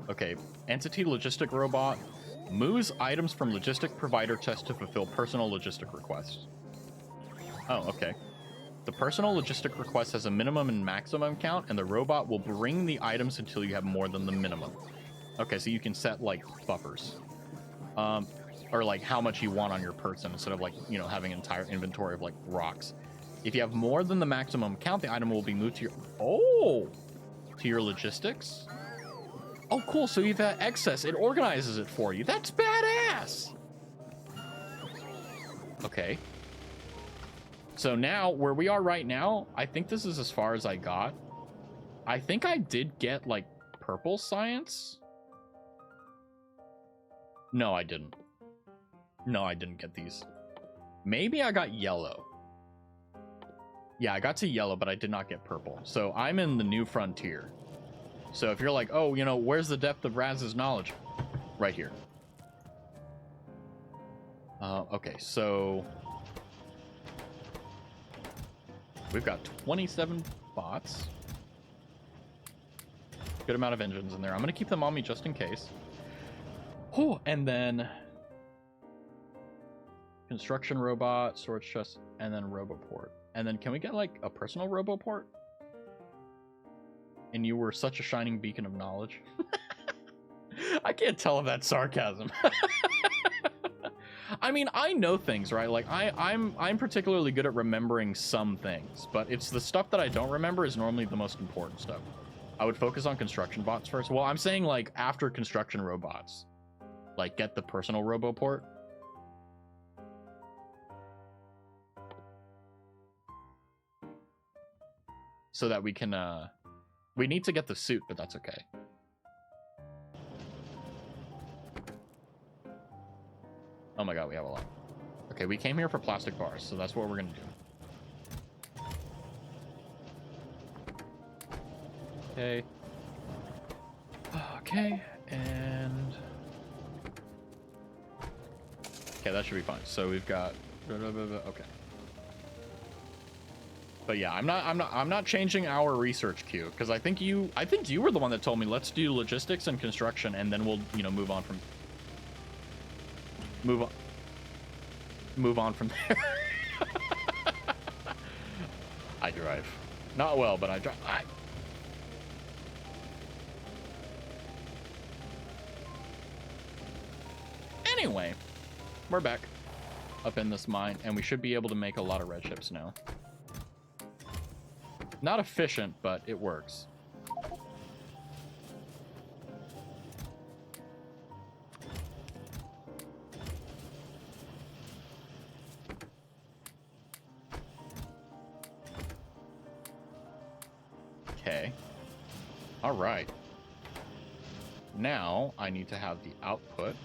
Okay, entity logistic robot moves items from logistic provider chest to fulfill personal logistic requests. Oh, okay. The personal logistic request has a minimum and maximum count, and the robot will bring the items until you have more than the minimum. Okay, so you can set, like, buffers. Or, like, how much you want on your person instead of, like, you know, having an entire inventory of, like, rocks. If you have more than the maximum count, the item will be moved to your... Oh! To your logistics? Oh, cool. So if that excess, it organizes it for you. That's badass! Okay. So now, where we are right now, I think this is as far as I got. I think I did get, like, purple science. No, I didn't. No, I didn't get these. Maybe I got yellow. Yeah, I got to yellow, but I did not get purple. So I'm in the new frontier. So if you're like, oh, you know, where's the depth of Raz's knowledge? Right here. Okay, so... we've got 27 bots. Good amount of engines in there. I'm going to keep them on me just in case. Oh, and then... construction robot, storage chest, and then roboport. And then can we get, like, a personal roboport? And you were such a shining beacon of knowledge. I can't tell if that's sarcasm. I mean, I know things, right? Like, I'm particularly good at remembering some things, but it's the stuff that I don't remember is normally the most important stuff. I would focus on construction bots first. Well, I'm saying, like, after construction robots. Like, get the personal roboport. So that we can, we need to get the suit, but that's okay. Oh my god, we have a lot. Okay, we came here for plastic bars, so that's what we're gonna do. Okay. Okay, and... okay, that should be fine. So we've got... okay. But yeah, I'm not changing our research queue because I think you were the one that told me let's do logistics and construction and then we'll, you know, move on from there. I drive. Not well, but I drive. Anyway, we're back up in this mine and we should be able to make a lot of red chips now. Not efficient, but it works. Okay. All right. Now I need to have the output.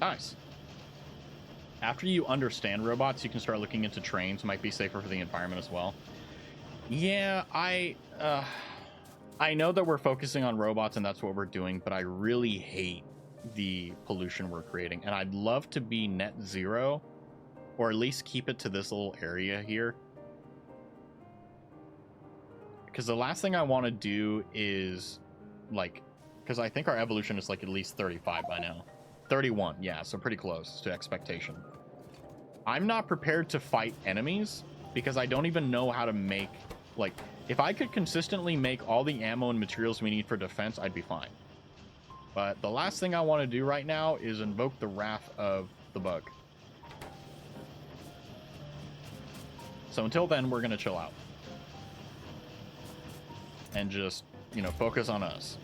Nice. After you understand robots, you can start looking into trains. Might be safer for the environment as well. Yeah, I know that we're focusing on robots and that's what we're doing, but I really hate the pollution we're creating. And I'd love to be net zero, or at least keep it to this little area here. Because the last thing I want to do is, like, because I think our evolution is like at least 35 by now. 31, yeah, so pretty close to expectation. I'm not prepared to fight enemies because I don't even know how to make, like, if I could consistently make all the ammo and materials we need for defense, I'd be fine. But the last thing I want to do right now is invoke the wrath of the bug. So until then, we're going to chill out. And just, you know, focus on us.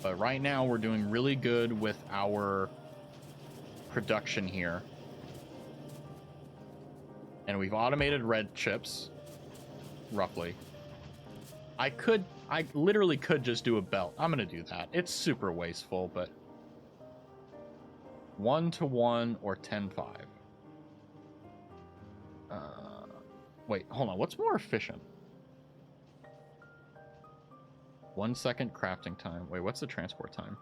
But right now, we're doing really good with our production here. And we've automated red chips, roughly. I literally could just do a belt. I'm gonna do that. It's super wasteful, but 1-to-1 or 10-5. Wait, hold on. What's more efficient? 1 second crafting time. Wait, what's the transport time?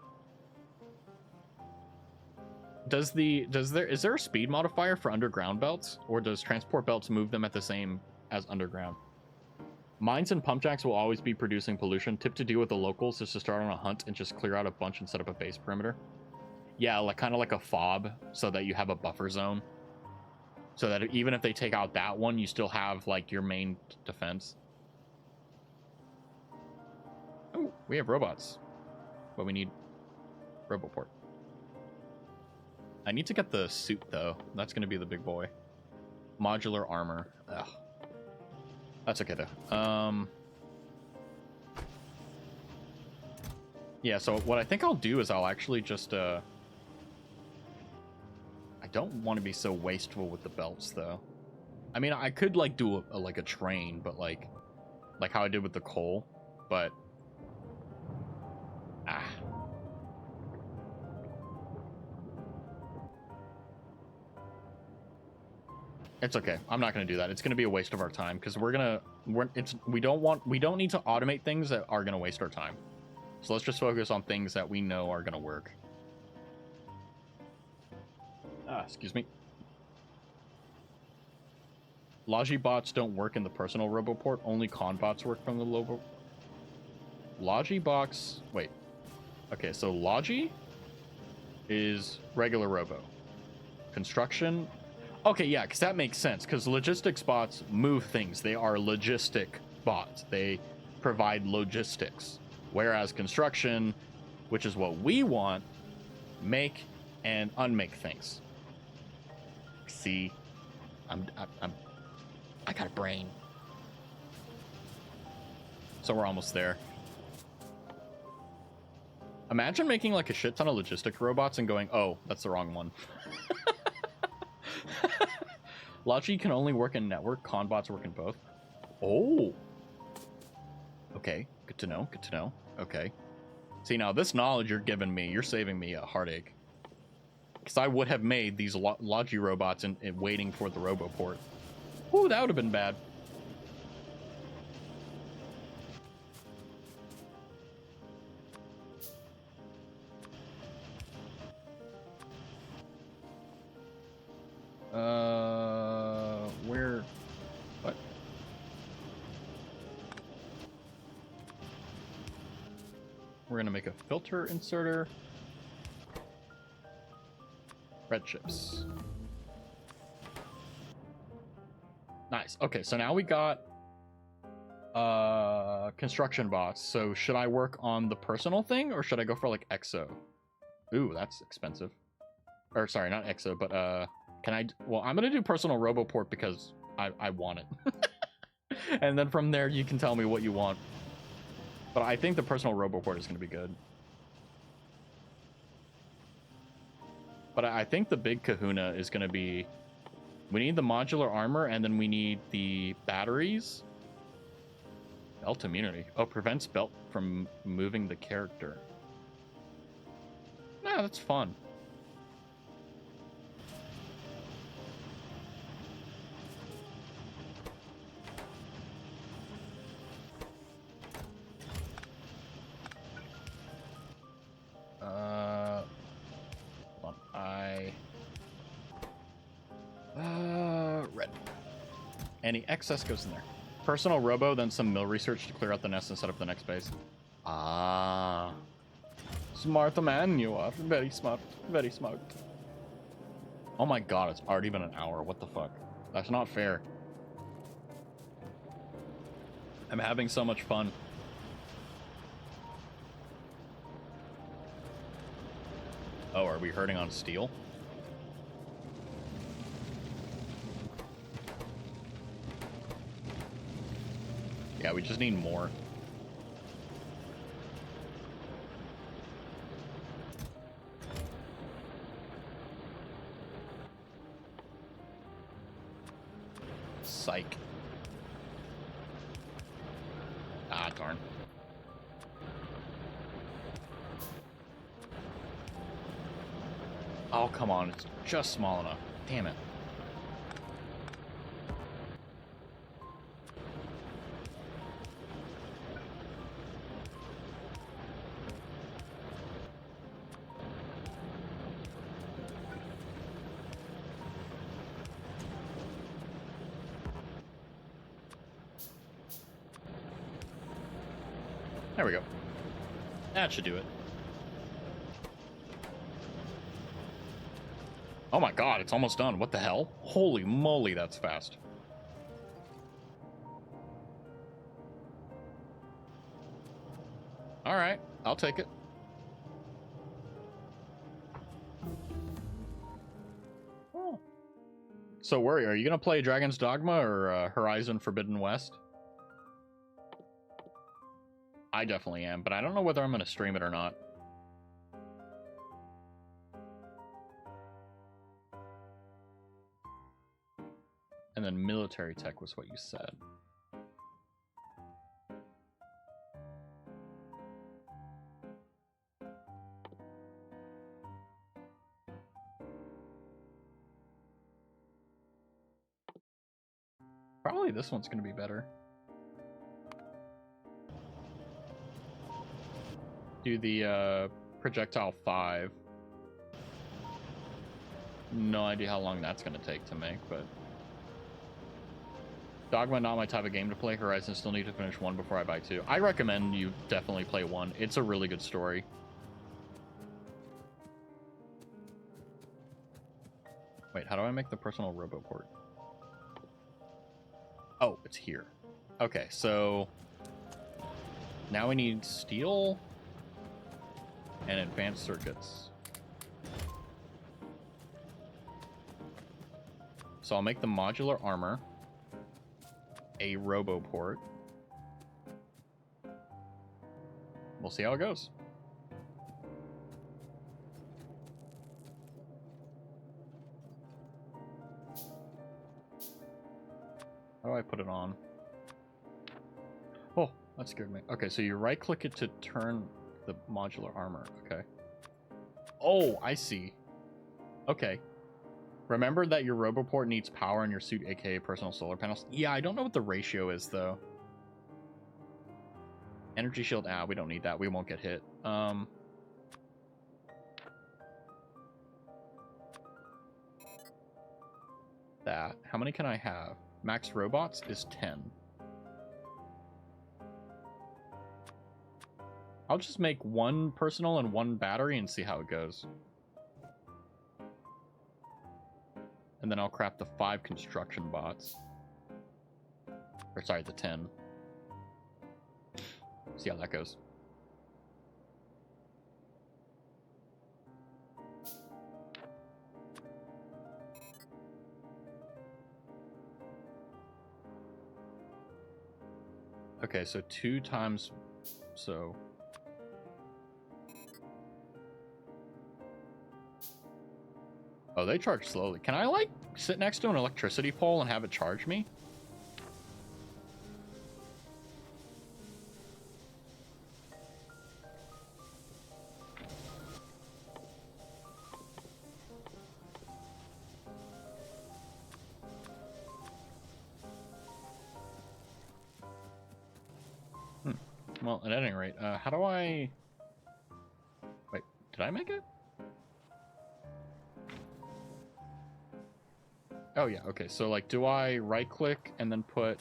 Is there a speed modifier for underground belts, or does transport belts move them at the same as underground? Mines and pump jacks will always be producing pollution. Tip to deal with the locals is to start on a hunt and just clear out a bunch and set up a base perimeter. Yeah, like kind of like a fob, so that you have a buffer zone. So that even if they take out that one, you still have like your main defense. Oh, we have robots, but we need Roboport. I need to get the suit though. That's gonna be the big boy. Modular armor. Ugh. That's okay though. Yeah, so what I think I'll do is I'll actually just I don't want to be so wasteful with the belts though. I mean, I could like do like a train, but like how I did with the coal, but it's okay. I'm not going to do that. It's going to be a waste of our time because we don't need to automate things that are going to waste our time. So let's just focus on things that we know are going to work. Excuse me. Logi bots don't work in the personal Roboport. Only con bots work from the Lobo. Logi box. Wait. Okay, so Logi is regular Robo. Construction. Okay, yeah, because that makes sense. Because logistics bots move things. They are logistic bots. They provide logistics. Whereas construction, which is what we want, make and unmake things. See, I got a brain. So we're almost there. Imagine making like a shit ton of logistic robots and going, oh, that's the wrong one. Logi can only work in network. Con bots work in both. Oh. Okay, good to know. Good to know. Okay. See, now this knowledge you're giving me, you're saving me a heartache. Because I would have made these Logi robots and waiting for the Roboport. Ooh, that would have been bad. Where? What? We're gonna make a filter inserter. Red chips. Nice. Okay, so now we got construction bots. So should I work on the personal thing or should I go for like exo? Ooh, that's expensive. Or sorry, not exo, but can I? Well, I'm gonna do personal Roboport because I want it. And then from there you can tell me what you want. But I think the personal Roboport is gonna be good. But I think the big kahuna is gonna be, we need the modular armor and then we need the batteries. Belt immunity. Oh, prevents belt from moving the character. Nah, that's fun. Red. Any excess goes in there. Personal robo, then some mill research to clear out the nest and set up the next base. Ah. Smart man you are. Very smart. Very smart. Oh my god, it's already been an hour. What the fuck? That's not fair. I'm having so much fun. Oh, are we hurting on steel? Yeah, we just need more. Ah, darn. Oh, come on. It's just small enough. Damn it. There we go. That should do it. Oh my god, it's almost done. What the hell? Holy moly, that's fast. Alright, I'll take it. Oh. So, Worry, are you going to play Dragon's Dogma or Horizon Forbidden West? I definitely am, but I don't know whether I'm going to stream it or not. And then military tech was what you said. Probably this one's going to be better. Do the projectile 5. No idea how long that's going to take to make, but... Dogma, not my type of game to play. Horizon, still need to finish 1 before I buy 2. I recommend you definitely play 1. It's a really good story. Wait, how do I make the personal roboport? Oh, it's here. Okay, so... Now we need steel and advanced circuits. So I'll make the modular armor a roboport. We'll see how it goes. How do I put it on? Oh, that scared me. Okay, so you right click it to turn the modular armor. Okay. Oh, I see. Okay. Remember that your roboport needs power in your suit, aka personal solar panels? Yeah, I don't know what the ratio is, though. Energy shield, we don't need that. We won't get hit. That. How many can I have? Max robots is 10. I'll just make 1 personal and 1 battery and see how it goes. And then I'll craft the 5 construction bots. Or sorry, the 10. See how that goes. Okay, so 2 times... So... Oh, they charge slowly. Can I, like, sit next to an electricity pole and have it charge me? Well, at any rate, how do I... Wait, did I make it? Oh, yeah, okay. So, like, do I right-click and then put...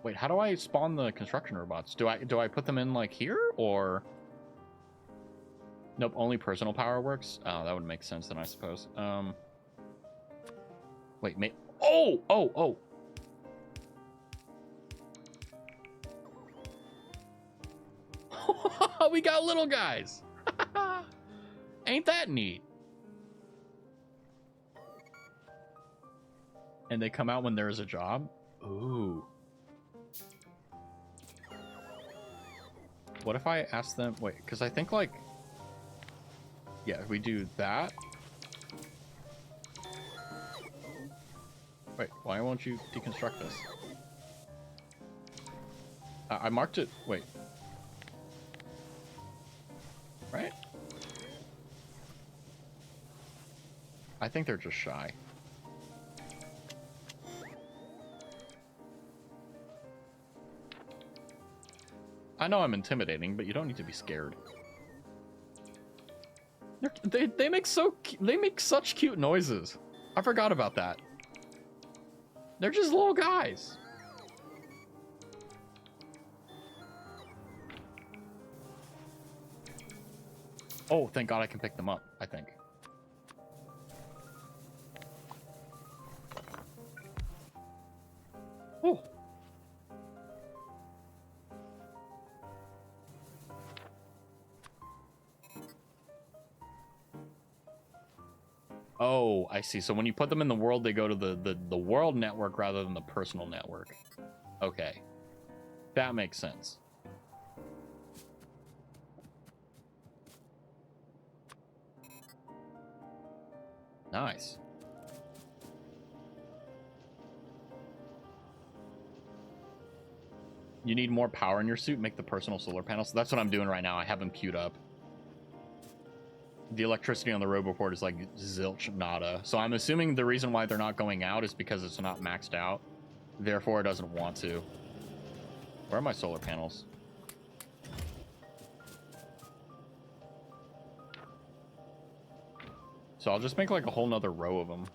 Wait, how do I spawn the construction robots? Do I put them in, like, here, or... Nope, only personal power works? Oh, that would make sense then, I suppose. Wait, Oh! Oh! Oh! We got little guys! Ain't that neat? And they come out when there is a job? Ooh. What if I ask them... Wait, because I think, like... Yeah, if we do that... Wait, why won't you deconstruct this? I marked it. Wait. Right? I think they're just shy. I know I'm intimidating, but you don't need to be scared. They make such cute noises. I forgot about that. They're just little guys. Oh, thank God I can pick them up, I think. Oh. Oh, I see. So when you put them in the world, they go to the world network rather than the personal network. Okay. That makes sense. Nice. You need more power in your suit, make the personal solar panels. So that's what I'm doing right now. I have them queued up. The electricity on the RoboPort is like zilch nada. So I'm assuming the reason why they're not going out is because it's not maxed out. Therefore, it doesn't want to. Where are my solar panels? So I'll just make like a whole nother row of them.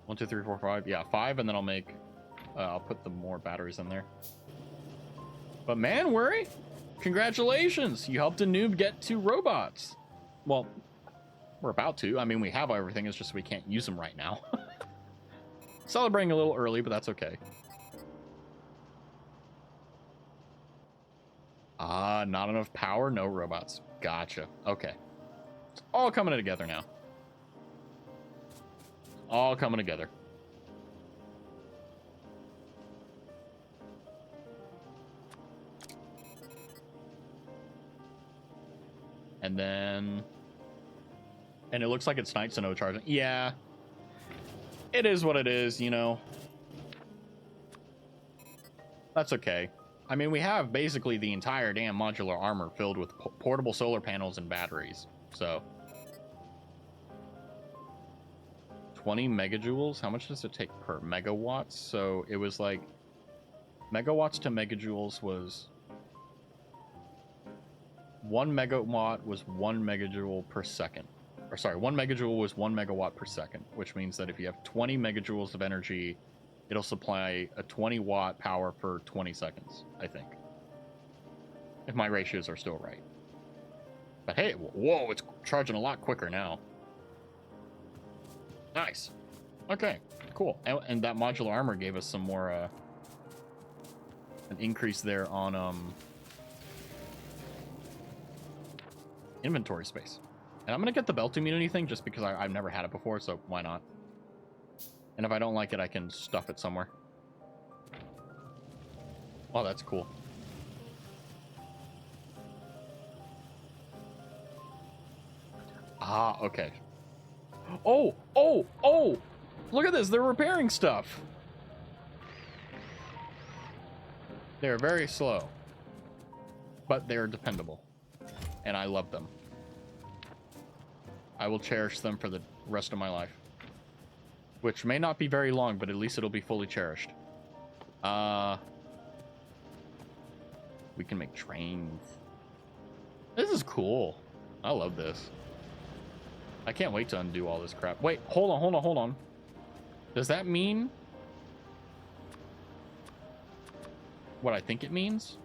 1, 2, 3, 4, 5. Yeah, 5, and then I'll make... I'll put the more batteries in there. But man, Worry, congratulations! You helped a noob get 2 robots. Well, we're about to. I mean, we have everything. It's just we can't use them right now. Celebrating a little early, but that's okay. Ah, not enough power, no robots. Gotcha. Okay. It's all coming together now. All coming together. And then... And it looks like it's night, so no charging. Yeah. It is what it is, you know. That's okay. I mean, we have basically the entire damn modular armor filled with portable solar panels and batteries. So... 20 megajoules? How much does it take per megawatts? So it was like... Megawatts to megajoules was... 1 megawatt was 1 megajoule per second. Or sorry, 1 megajoule was 1 megawatt per second, which means that if you have 20 megajoules of energy, it'll supply a 20 watt power for 20 seconds, I think. If my ratios are still right. But hey, whoa, it's charging a lot quicker now. Nice. Okay, cool. And that modular armor gave us some more, an increase there on, inventory space. And I'm gonna get the belt immunity thing just because I've never had it before, so why not? And if I don't like it, I can stuff it somewhere. Oh, that's cool. Ah, okay. Oh! Look at this, they're repairing stuff! They're very slow. But they're dependable. And I love them. I will cherish them for the rest of my life. Which may not be very long, but at least it'll be fully cherished. We can make trains. This is cool. I love this. I can't wait to undo all this crap. Wait, hold on. Does that mean what I think it means?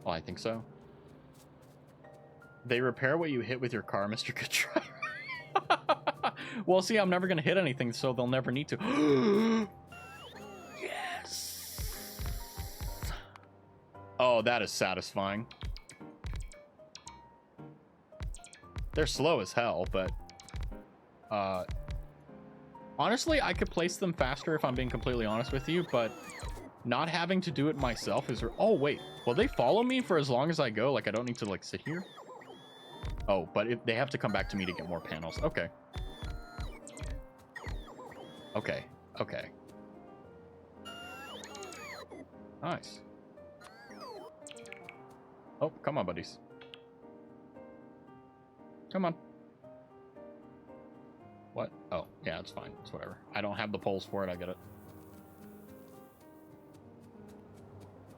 Oh, I think so. They repair what you hit with your car, Mr. Good Driver. Well, see, I'm never going to hit anything, so they'll never need to. Yes! Oh, that is satisfying. They're slow as hell, but... honestly, I could place them faster if I'm being completely honest with you, but... Not having to do it myself is... Oh, wait. Will they follow me for as long as I go? Like, I don't need to, like, sit here? Oh, but they have to come back to me to get more panels. Okay. Okay. Okay. Nice. Oh, come on, buddies. Come on. What? Oh, yeah, it's fine. It's whatever. I don't have the poles for it. I get it.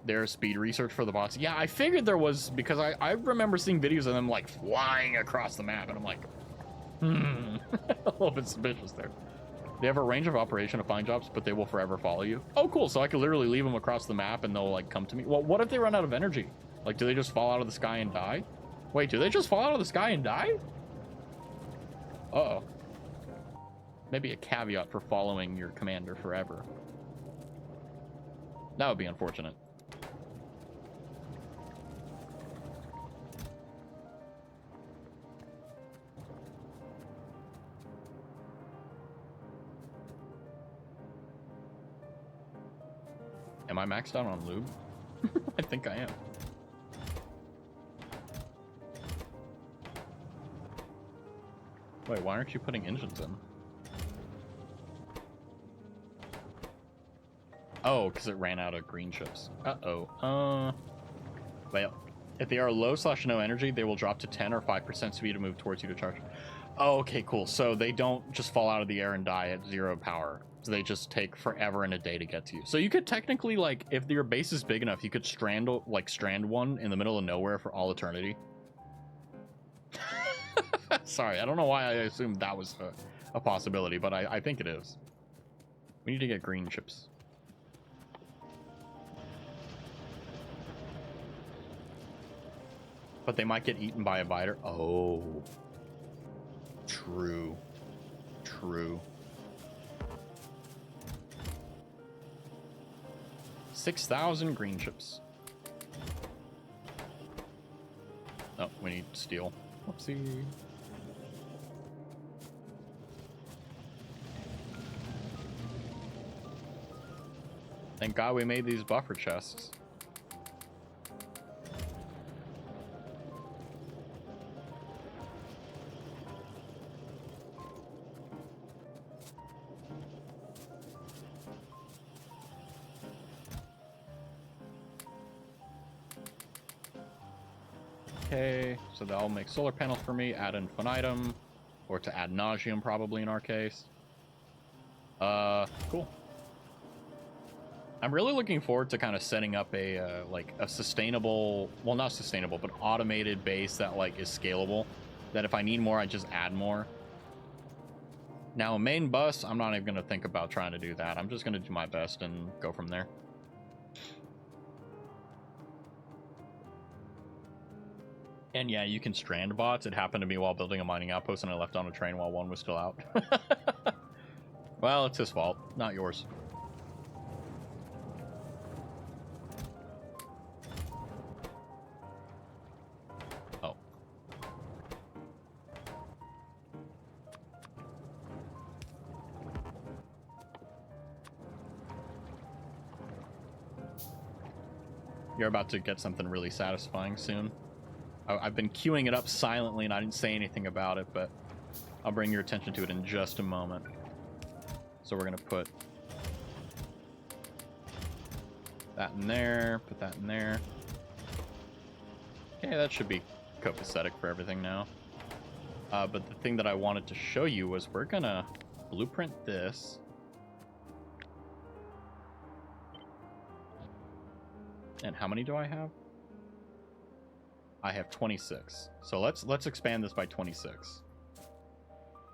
There's speed research for the bots. Yeah, I figured there was, because I remember seeing videos of them, like, flying across the map, and I'm like, a little bit suspicious there. They have a range of operation to find jobs, but they will forever follow you. Oh, cool. So I could literally leave them across the map, and they'll, like, come to me. Well, what if they run out of energy? Like, do they just fall out of the sky and die? Wait, do they just fall out of the sky and die? Uh-oh. Maybe a caveat for following your commander forever. That would be unfortunate. Am I maxed out on lube? I think I am. Wait, why aren't you putting engines in? Oh, because it ran out of green chips. Uh-oh. Well, if they are low/no energy, they will drop to 10 or 5% speed to move towards you to charge. Oh, okay, cool. So they don't just fall out of the air and die at 0 power. So they just take forever and a day to get to you. So you could technically, like, if your base is big enough, you could strand one in the middle of nowhere for all eternity. Sorry, I don't know why I assumed that was a possibility, but I think it is. We need to get green chips. But they might get eaten by a biter. Oh. True. True. 6,000 green chips. Oh, we need steel. Whoopsie. Thank God we made these buffer chests. Okay, so that'll make solar panels for me, ad infinitum, or to ad nauseum probably in our case. Cool. I'm really looking forward to kind of setting up a like a sustainable, well, not sustainable, but automated base that like is scalable. That if I need more, I just add more. Now, a main bus, I'm not even going to think about trying to do that. I'm just going to do my best and go from there. And yeah, you can strand bots. It happened to me while building a mining outpost, and I left on a train while one was still out. Well, it's his fault, not yours. Oh. You're about to get something really satisfying soon. I've been queuing it up silently and I didn't say anything about it, but I'll bring your attention to it in just a moment. So we're going to put that in there, put that in there. Okay, that should be copacetic for everything now. But the thing that I wanted to show you was we're going to blueprint this. And how many do I have? I have 26. So let's expand this by 26.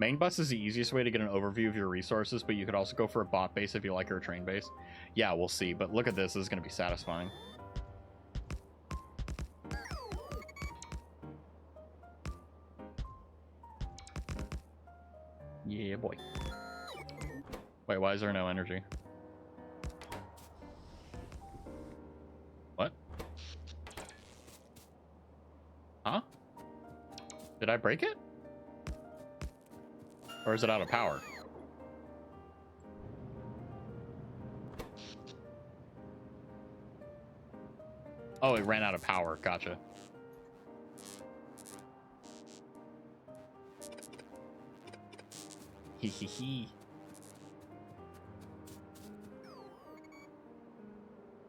Main bus is the easiest way to get an overview of your resources, but you could also go for a bot base if you like, or a train base. Yeah, we'll see. But look at this. This is going to be satisfying. Yeah, boy. Wait, why is there no energy? What? Huh? Did I break it? Or is it out of power? Oh, it ran out of power. Gotcha. Hee hee hee.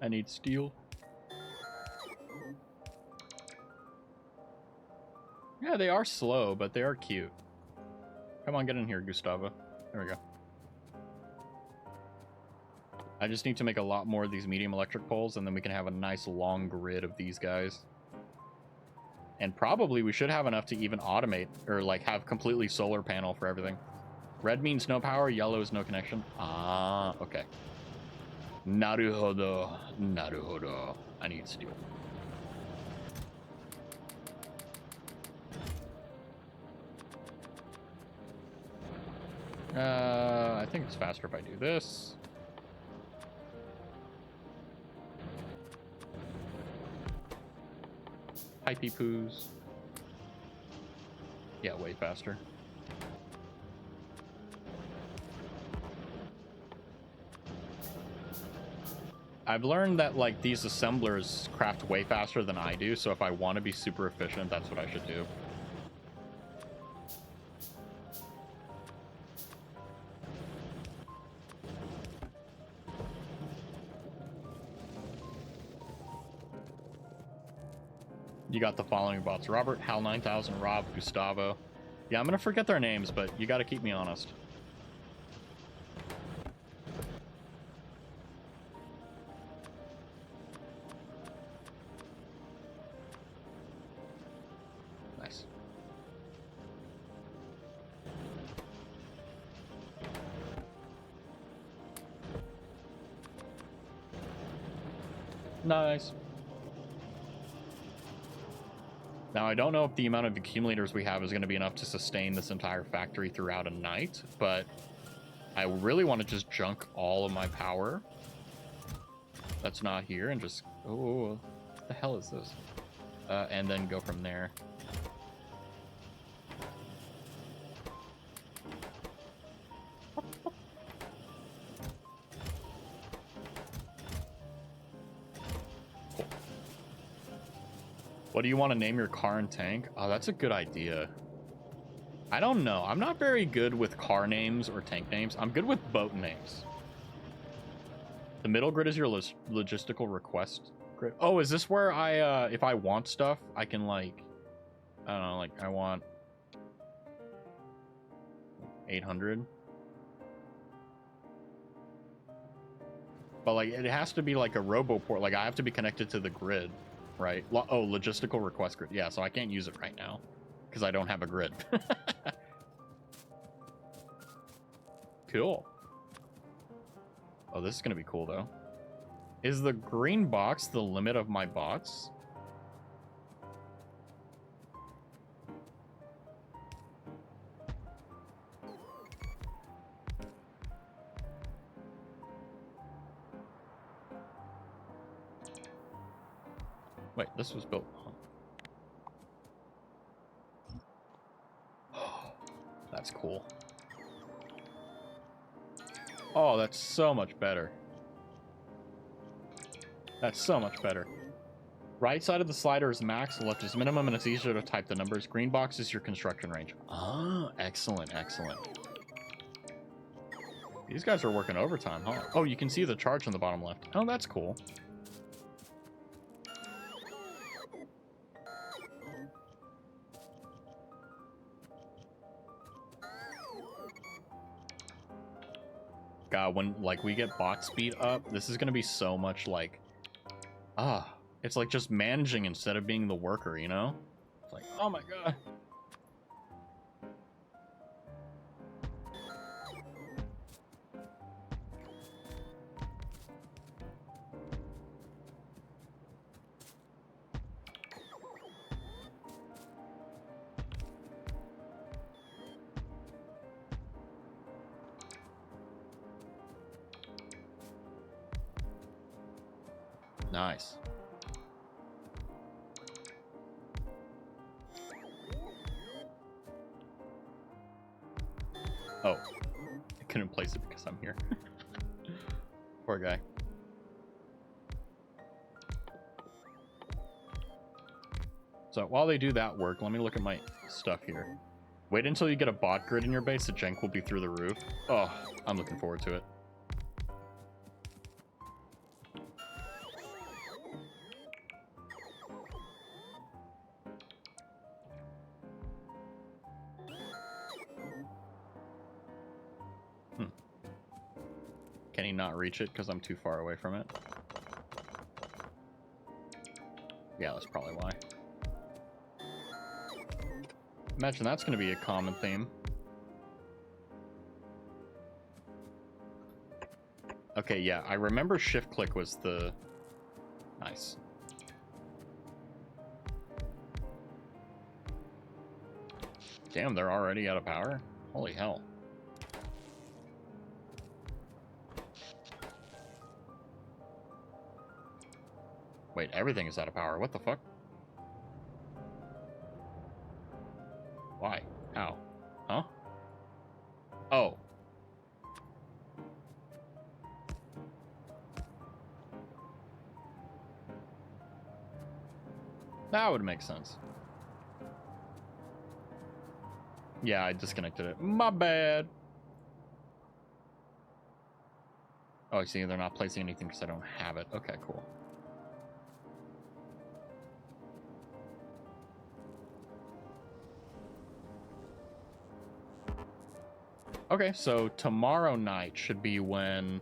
I need steel. Yeah, they are slow, but they are cute. Come on, get in here, Gustavo. There we go. I just need to make a lot more of these medium electric poles, and then we can have a nice long grid of these guys. And probably we should have enough to even automate, or like have completely solar panel for everything. Red means no power, yellow is no connection. Ah, okay. Naruhodo. Naruhodo. I need steel. I think it's faster if I do this. Hypey poos. Yeah, way faster. I've learned that like these assemblers craft way faster than I do, so if I want to be super efficient, that's what I should do. You got the following bots: Robert, Hal 9000, Rob, Gustavo. Yeah, I'm gonna forget their names, but you gotta keep me honest. Nice. Nice. Now, I don't know if the amount of accumulators we have is going to be enough to sustain this entire factory throughout a night, but I really want to just junk all of my power that's not here and just... Oh, what the hell is this? And then go from there. What do you want to name your car and tank? Oh, that's a good idea. I don't know. I'm not very good with car names or tank names. I'm good with boat names. The middle grid is your logistical request grid. Oh, is this where I, if I want stuff, I can like, I don't know, like I want 800. But like, it has to be like a roboport. Like I have to be connected to the grid. Right. Oh, logistical request grid. Yeah, so I can't use it right now because I don't have a grid. Cool. Oh, this is going to be cool, though. Is the green box the limit of my bots? Wait, this was built. Oh, that's cool. Oh, that's so much better. That's so much better. Right side of the slider is max, left is minimum, and it's easier to type the numbers. Green box is your construction range. Ah, excellent, excellent. These guys are working overtime, huh? Oh, you can see the charge on the bottom left. Oh, that's cool. God, when like we get bot speed up, this is gonna be so much like, it's like just managing instead of being the worker, you know? It's like, oh my god. Nice. Oh, I couldn't place it because I'm here. Poor guy. So while they do that work, let me look at my stuff here. Wait until you get a bot grid in your base. The jank will be through the roof. Oh, I'm looking forward to it. Can he not reach it because I'm too far away from it? Yeah, that's probably why. Imagine that's going to be a common theme. Okay, yeah, I remember shift click was the... Nice. Damn, they're already out of power? Holy hell. Wait, everything is out of power. What the fuck? Why? How? Huh? Oh. That would make sense. Yeah, I disconnected it. My bad. Oh, I see, they're not placing anything because I don't have it. Okay, cool. Okay, so tomorrow night should be when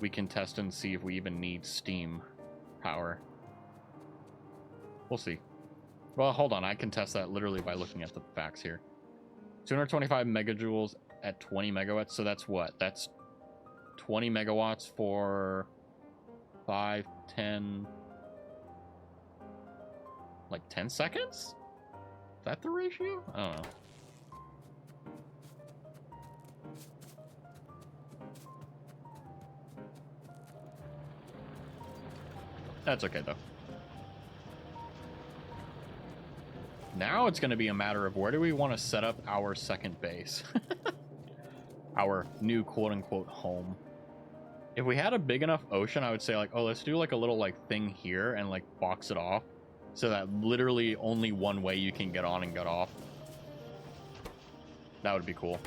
we can test and see if we even need steam power. We'll see. Well, hold on. I can test that literally by looking at the facts here. 225 megajoules at 20 megawatts. So that's what? That's 20 megawatts for 5, 10... like 10 seconds? Is that the ratio? I don't know. That's okay, though. Now it's going to be a matter of where do we want to set up our second base? Our new quote-unquote home. If we had a big enough ocean, I would say, like, oh, let's do, like, a little, like, thing here and, like, box it off. So that literally only one way you can get on and get off. That would be cool.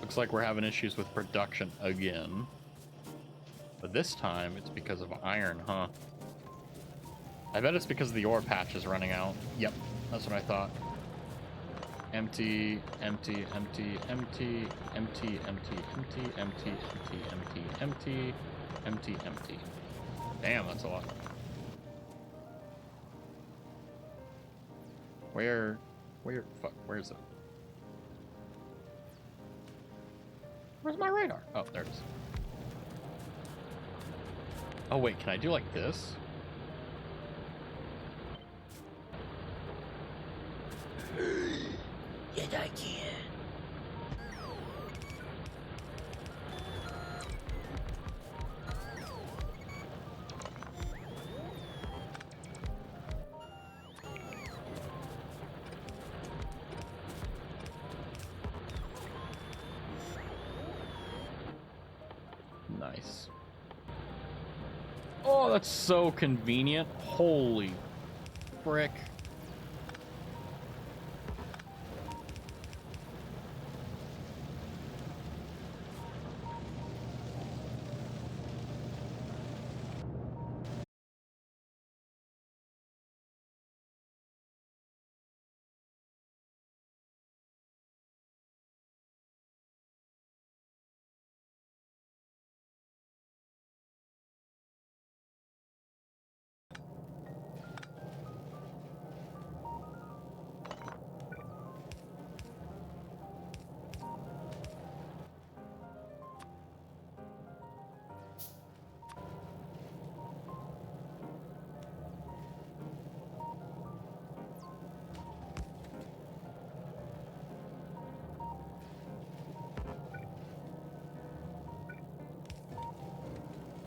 Looks like we're having issues with production again. But this time, it's because of iron, huh? I bet it's because the ore patch is running out. Yep, that's what I thought. Empty, empty, empty, empty, empty, empty, empty, empty, empty, empty, empty, empty, empty. Damn, that's a lot. Fuck, where is it? Where's my radar? Oh, there it is. Oh, wait, can I do like this? Yes, I can. Nice. Oh, that's so convenient. Holy frick.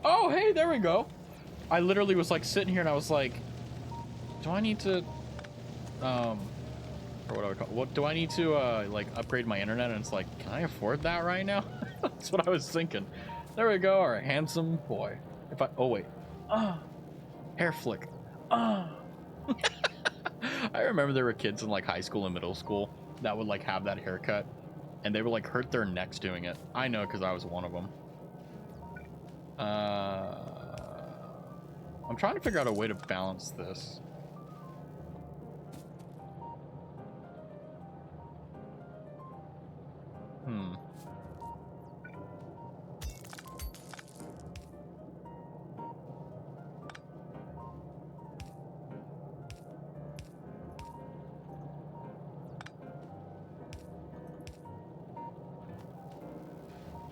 Oh, hey, there we go. I literally was like sitting here and I was like, do I need to, or what do I call, what do I need to, like upgrade my internet? And it's like, can I afford that right now? That's what I was thinking. There we go, our handsome boy. If I, oh wait, hair flick. I remember there were kids in like high school and middle school that would like have that haircut and they would like hurt their necks doing it. I know because I was one of them. I'm trying to figure out a way to balance this.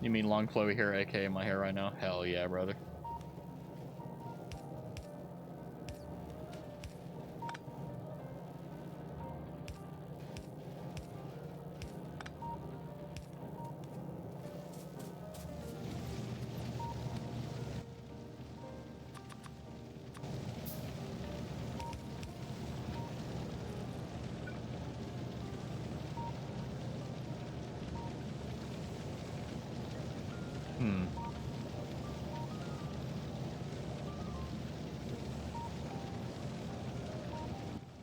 You mean long flowy hair, aka my hair right now? Hell yeah, brother.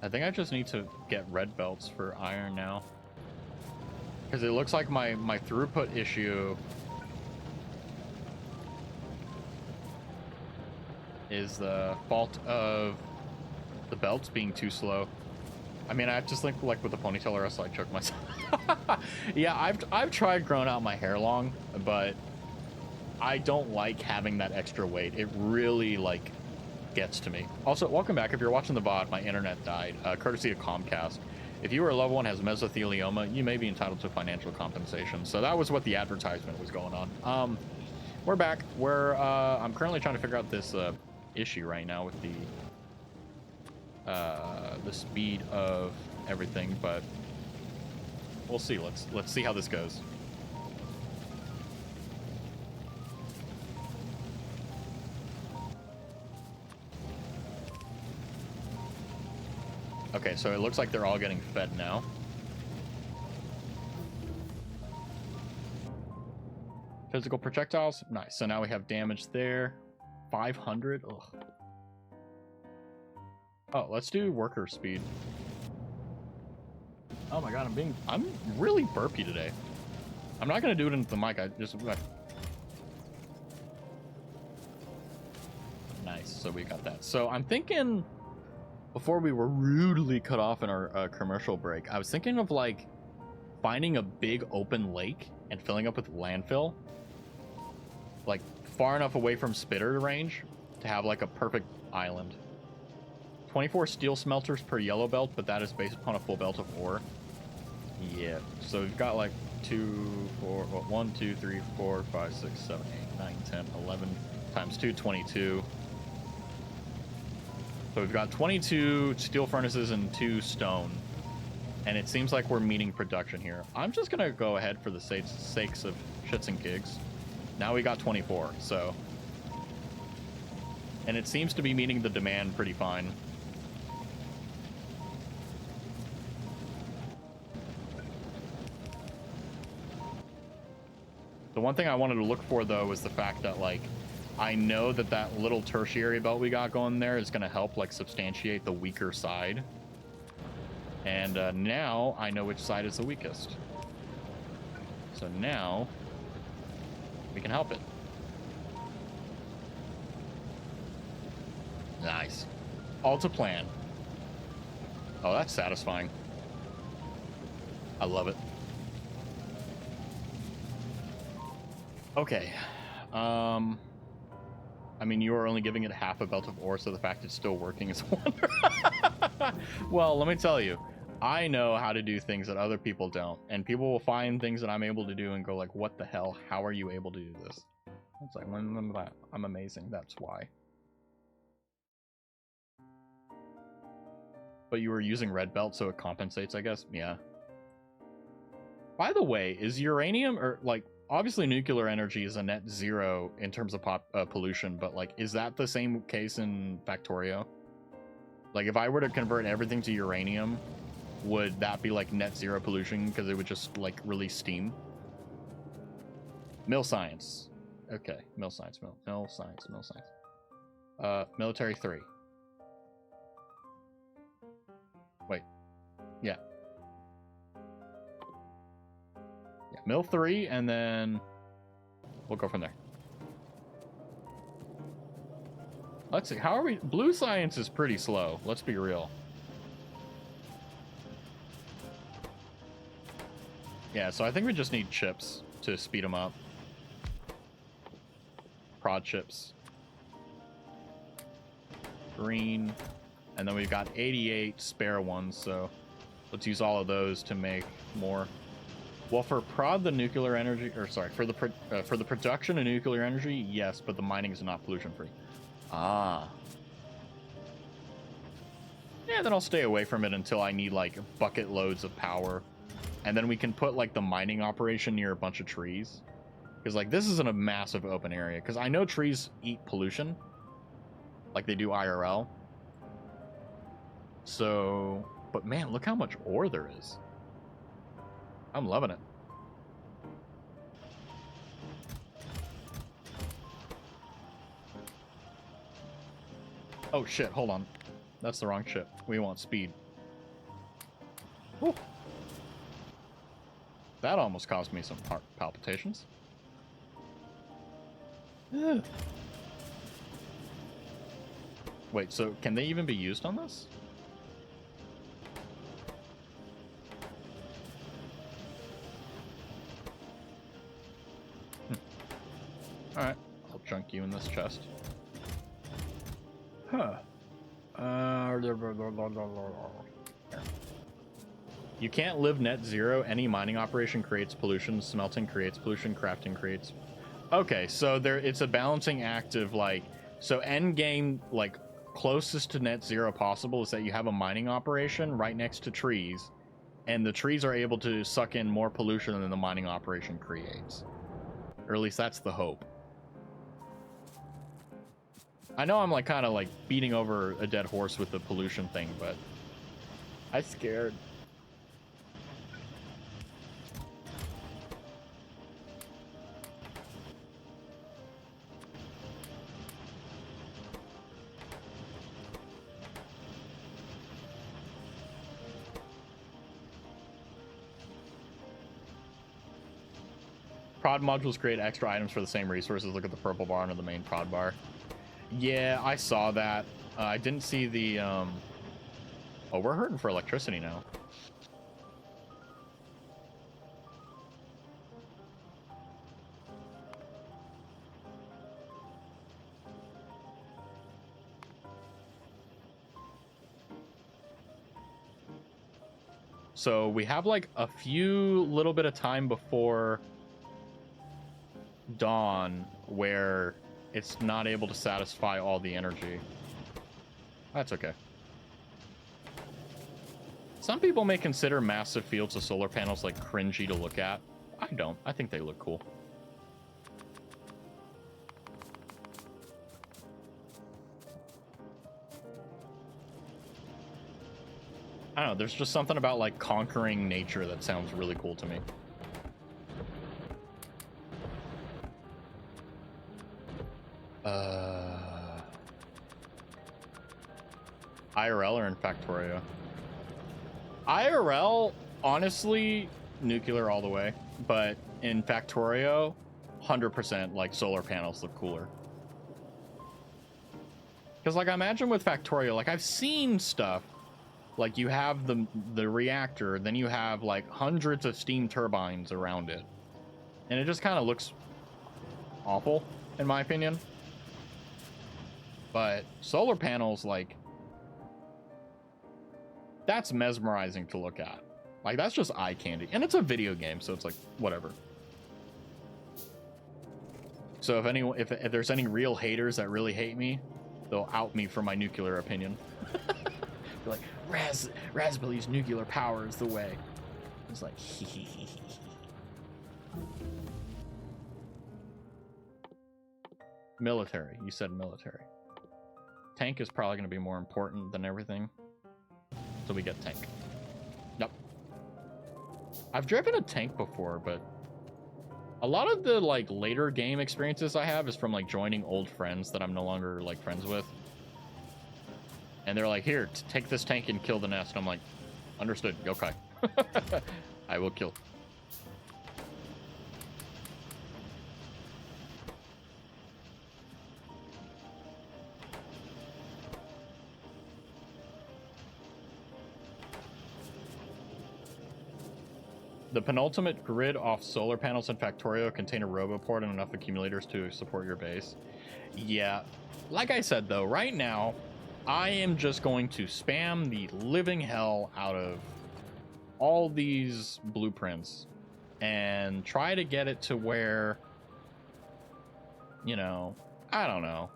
I think I just need to get red belts for iron now. Because it looks like my throughput issue is the fault of the belts being too slow. I mean, I just think like with the ponytail or else I choke myself. Yeah, I've tried growing out my hair long, but I don't like having that extra weight. It really like gets to me. Also, welcome back. If you're watching the VOD, my internet died, courtesy of Comcast. If you or a loved one has mesothelioma, you may be entitled to financial compensation. So that was what the advertisement was going on. We're back. I'm currently trying to figure out this issue right now with the speed of everything, but we'll see. Let's see how this goes. Okay, so it looks like they're all getting fed now. Physical projectiles, nice. So now we have damage there. 500. Ugh. Oh, let's do worker speed. Oh my god, I'm really burpy today. I'm not gonna do it into the mic. I just nice. So we got that. So I'm thinking, before we were rudely cut off in our commercial break, I was thinking of like finding a big open lake and filling up with landfill, like far enough away from spitter range to have like a perfect island. 24 steel smelters per yellow belt, but that is based upon a full belt of ore. Yeah, so we've got like 1, 2, 3, 4, 5, 6, 7, 8, 9, 10, 11 times 2, 22. So we've got 22 steel furnaces and 2 stone. And it seems like we're meeting production here. I'm just going to go ahead for the sakes of shits and gigs. Now we got 24, so. And it seems to be meeting the demand pretty fine. The one thing I wanted to look for, though, was the fact that, like, I know that that little tertiary belt we got going there is going to help, like, substantiate the weaker side. And now I know which side is the weakest. So now we can help it. Nice. All to plan. Oh, that's satisfying. I love it. Okay. I mean, you are only giving it half a belt of ore, so the fact it's still working is a wonder. Well, let me tell you, I know how to do things that other people don't, and people will find things that I'm able to do and go like, what the hell? How are you able to do this? It's like, I'm amazing, that's why. But you were using red belt, so it compensates, I guess? Yeah. By the way, is uranium, or like, obviously nuclear energy is a net zero in terms of pollution, but like, is that the same case in Factorio? Like, if I were to convert everything to uranium, would that be like net zero pollution because it would just like release steam? Mill science. Okay, mill science, mill science. Military 3. Wait. Yeah. Yeah, mill 3, and then we'll go from there. Let's see, how are we? Blue science is pretty slow, let's be real. Yeah, so I think we just need chips to speed them up. Prod chips. Green. And then we've got 88 spare ones, so let's use all of those to make more. Well, for prod the nuclear energy, or sorry, for the production of nuclear energy, yes, but the mining is not pollution free. Ah. Yeah, then I'll stay away from it until I need like bucket loads of power. And then we can put like the mining operation near a bunch of trees. Because like this isn't a massive open area. Because I know trees eat pollution. Like they do IRL. So, but man, look how much ore there is. I'm loving it. Oh shit, hold on. That's the wrong ship. We want speed. Whew. That almost caused me some heart palpitations. Ugh. Wait, so can they even be used on this? Alright, I'll chunk you in this chest. Huh. You can't live net zero. Any mining operation creates pollution. Smelting creates pollution. Crafting creates... Okay, so there it's a balancing act of like... So end game, like, closest to net zero possible is that you have a mining operation right next to trees, and the trees are able to suck in more pollution than the mining operation creates. Or at least that's the hope. I know I'm like kind of like beating over a dead horse with the pollution thing, but I'm scared. Prod modules create extra items for the same resources. Look at the purple bar under the main prod bar. Yeah, I saw that. I didn't see the, Oh, we're hurting for electricity now. So we have like a few little bit of time before dawn where it's not able to satisfy all the energy. That's okay. Some people may consider massive fields of solar panels like cringy to look at. I don't. I think they look cool. I don't know, there's just something about like conquering nature that sounds really cool to me. IRL or in Factorio? IRL, honestly, nuclear all the way. But in Factorio, 100% like solar panels look cooler. Because like I imagine with Factorio, like I've seen stuff. Like you have the reactor, then you have like hundreds of steam turbines around it. And it just kind of looks awful, in my opinion. But solar panels, like, that's mesmerizing to look at. Like, that's just eye candy. And it's a video game, so it's like, whatever. So if there's any real haters that really hate me, they'll out me for my nuclear opinion. They're like, Raz believes nuclear power is the way. It's like, Military. You said military. Tank is probably going to be more important than everything. So we get tank. Yep. I've driven a tank before, but a lot of the like later game experiences I have is from like joining old friends that I'm no longer like friends with. And they're like, here, take this tank and kill the nest. I'm like, understood. Okay. I will kill. The penultimate grid off solar panels in Factorio contain a roboport and enough accumulators to support your base. Yeah, like I said though, right now, I am just going to spam the living hell out of all these blueprints and try to get it to where, you know, I don't know.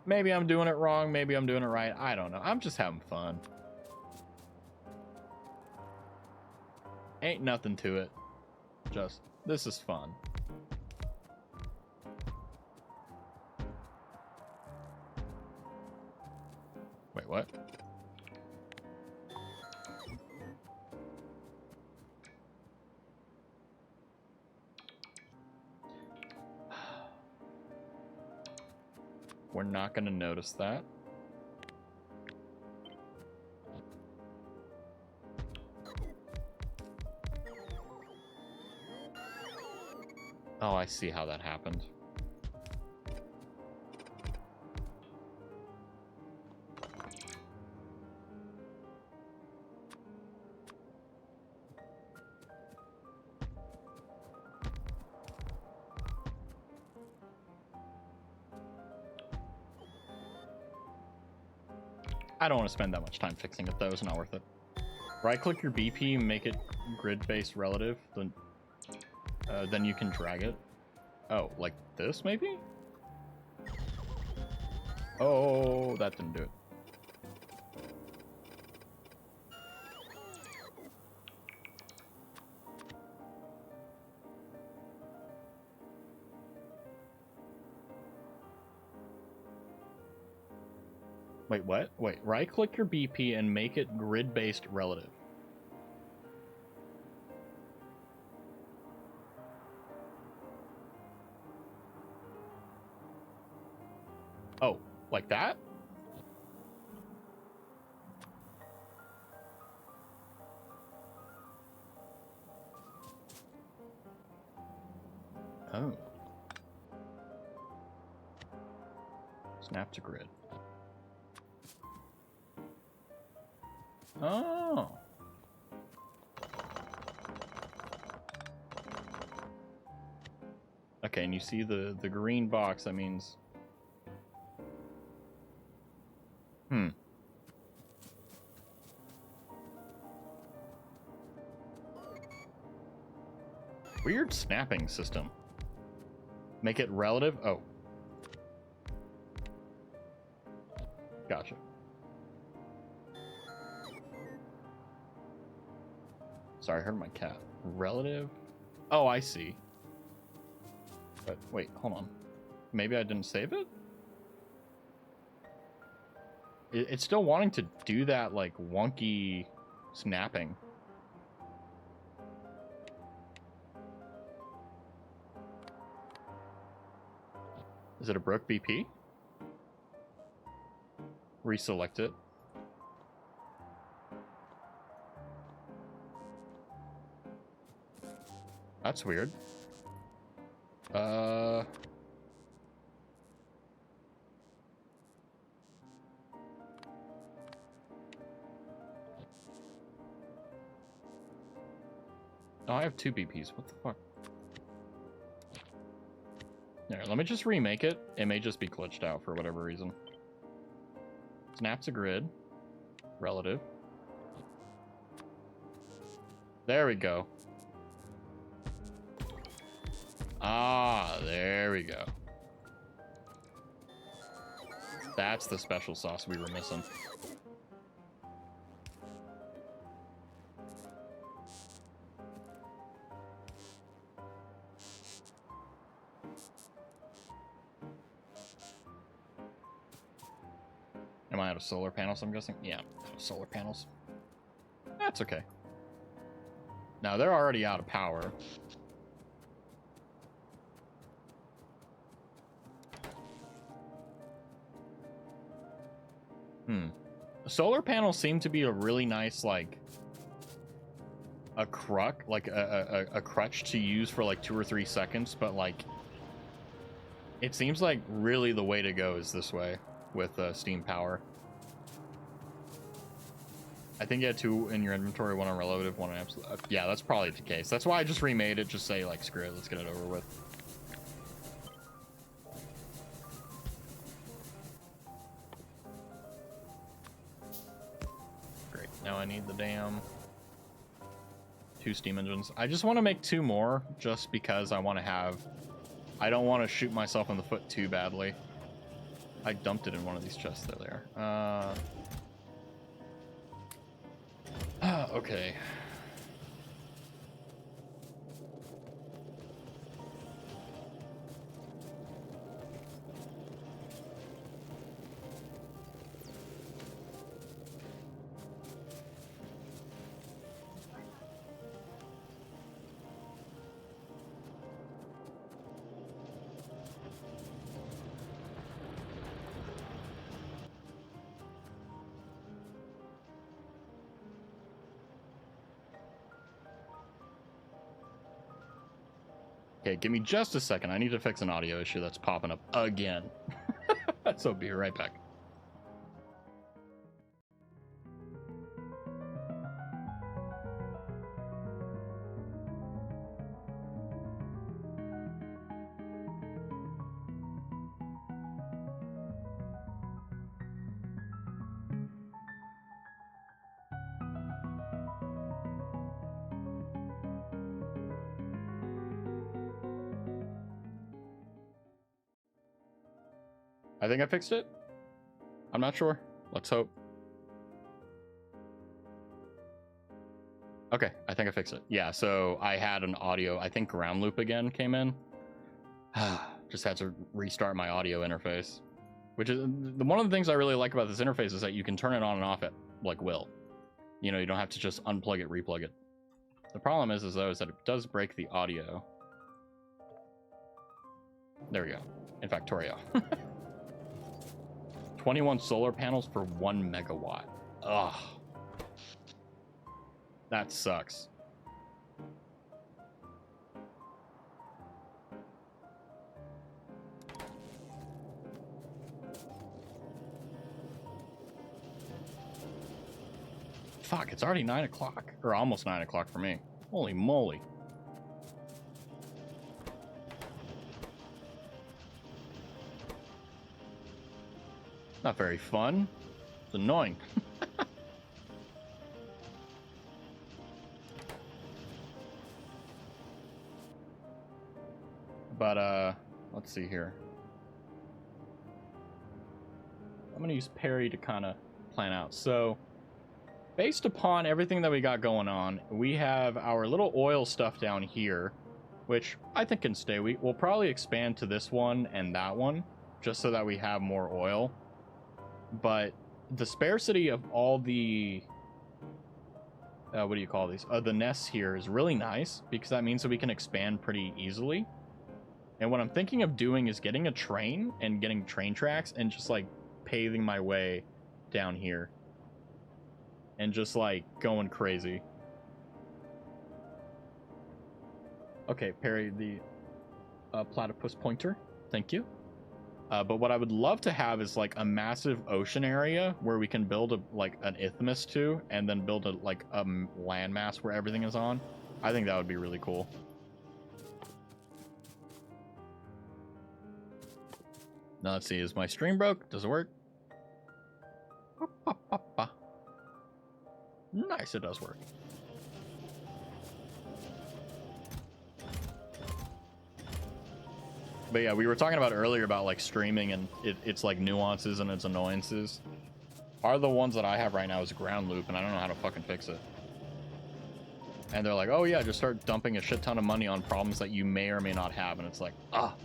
Maybe I'm doing it wrong, maybe I'm doing it right, I don't know. I'm just having fun. Ain't nothing to it. Just, this is fun. Wait, what? We're not gonna notice that. Oh, I see how that happened. I don't want to spend that much time fixing it, though. It's not worth it. Right-click your BP, make it grid-based relative, then you can drag it. Oh, like this, maybe? Oh, that didn't do it. Wait, what? Wait, right-click your BP and make it grid-based relative. Oh, like that? Oh. Snap to grid. Oh. Okay, and you see the green box, that means... Weird snapping system. Make it relative? Oh. Gotcha. Sorry, I heard my cat. Relative? Oh, I see. But wait, hold on. Maybe I didn't save it? It's still wanting to do that, like, wonky snapping. Is it a broke BP? Reselect it. That's weird. Oh, I have two BPs. What the fuck? There, let me just remake it. It may just be glitched out for whatever reason. Snaps a grid. Relative. There we go. Ah, there we go. That's the special sauce we were missing. Am I out of solar panels, I'm guessing? Yeah, solar panels. That's okay. Now, they're already out of power. Solar panels seem to be a really nice, like, a crutch to use for like 2 or 3 seconds, but like, it seems like really the way to go is this way with steam power. I think you had 2 in your inventory, 1 on relative, 1 on absolute. Yeah, that's probably the case. That's why I just remade it. Just say like, screw it, let's get it over with. Great. Now I need the damn 2 steam engines. I just want to make 2 more just because I want to have. I don't want to shoot myself in the foot too badly. I dumped it in one of these chests. There. Okay. Okay, give me just a second. I need to fix an audio issue that's popping up again. So be right back. I think I fixed it. I'm not sure. Let's hope. Okay, I think I fixed it. Yeah, so I had an audio, I think ground loop again came in. Just had to restart my audio interface. Which is one of the things I really like about this interface is that you can turn it on and off at like will. You know, you don't have to just unplug it, replug it. The problem is though, is that it does break the audio. There we go. In Factorio. 21 solar panels for 1 megawatt. Ugh. That sucks. Fuck, it's already 9 o'clock. Or almost 9 o'clock for me. Holy moly. Not very fun. It's annoying. But, let's see here. I'm gonna use Perry to kind of plan out. So, based upon everything that we got going on, we have our little oil stuff down here, which I think can stay. We'll probably expand to this one and that one, just so that we have more oil. But the sparsity of all the what do you call these? The nests here is really nice because that means that we can expand pretty easily. And what I'm thinking of doing is getting a train and getting train tracks and just like paving my way down here and just like going crazy. Okay, Perry, the platypus pointer. Thank you. But what I would love to have is like a massive ocean area where we can build a like an isthmus to, and then build a like a landmass where everything is on. I think that would be really cool. Now let's see, is my stream broke? Does it work? Nice, it does work. But yeah, we were talking about earlier about like streaming and it's like nuances and its annoyances. Are the ones that I have right now is ground loop, and I don't know how to fucking fix it. And they're like, oh yeah, just start dumping a shit ton of money on problems that you may or may not have, and it's like, ah.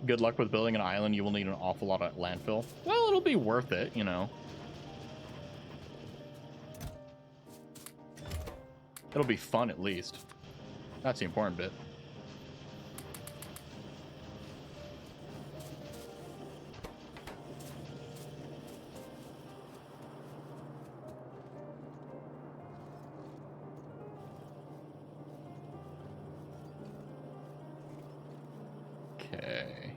Good luck with building an island. You will need an awful lot of landfill. Well, it'll be worth it, you know. It'll be fun at least. That's the important bit. Okay.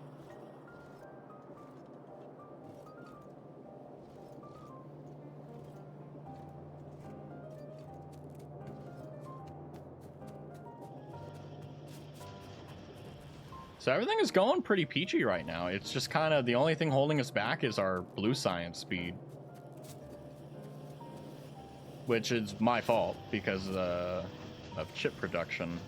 So everything is going pretty peachy right now. It's just kind of the only thing holding us back is our blue science speed. Which is my fault because of chip production.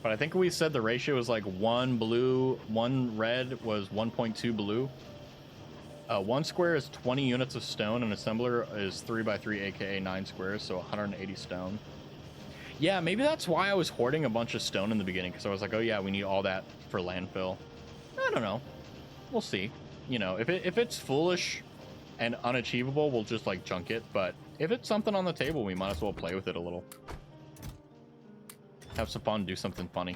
But I think we said the ratio was like 1 blue, 1 red was 1.2 blue. 1 square is 20 units of stone, and assembler is 3x3, aka 9 squares, so 180 stone. Yeah, maybe that's why I was hoarding a bunch of stone in the beginning, because I was like, oh yeah, we need all that for landfill. I don't know. We'll see. You know, if it's foolish and unachievable, we'll just like junk it, but if it's something on the table, we might as well play with it a little. Have some fun, do something funny.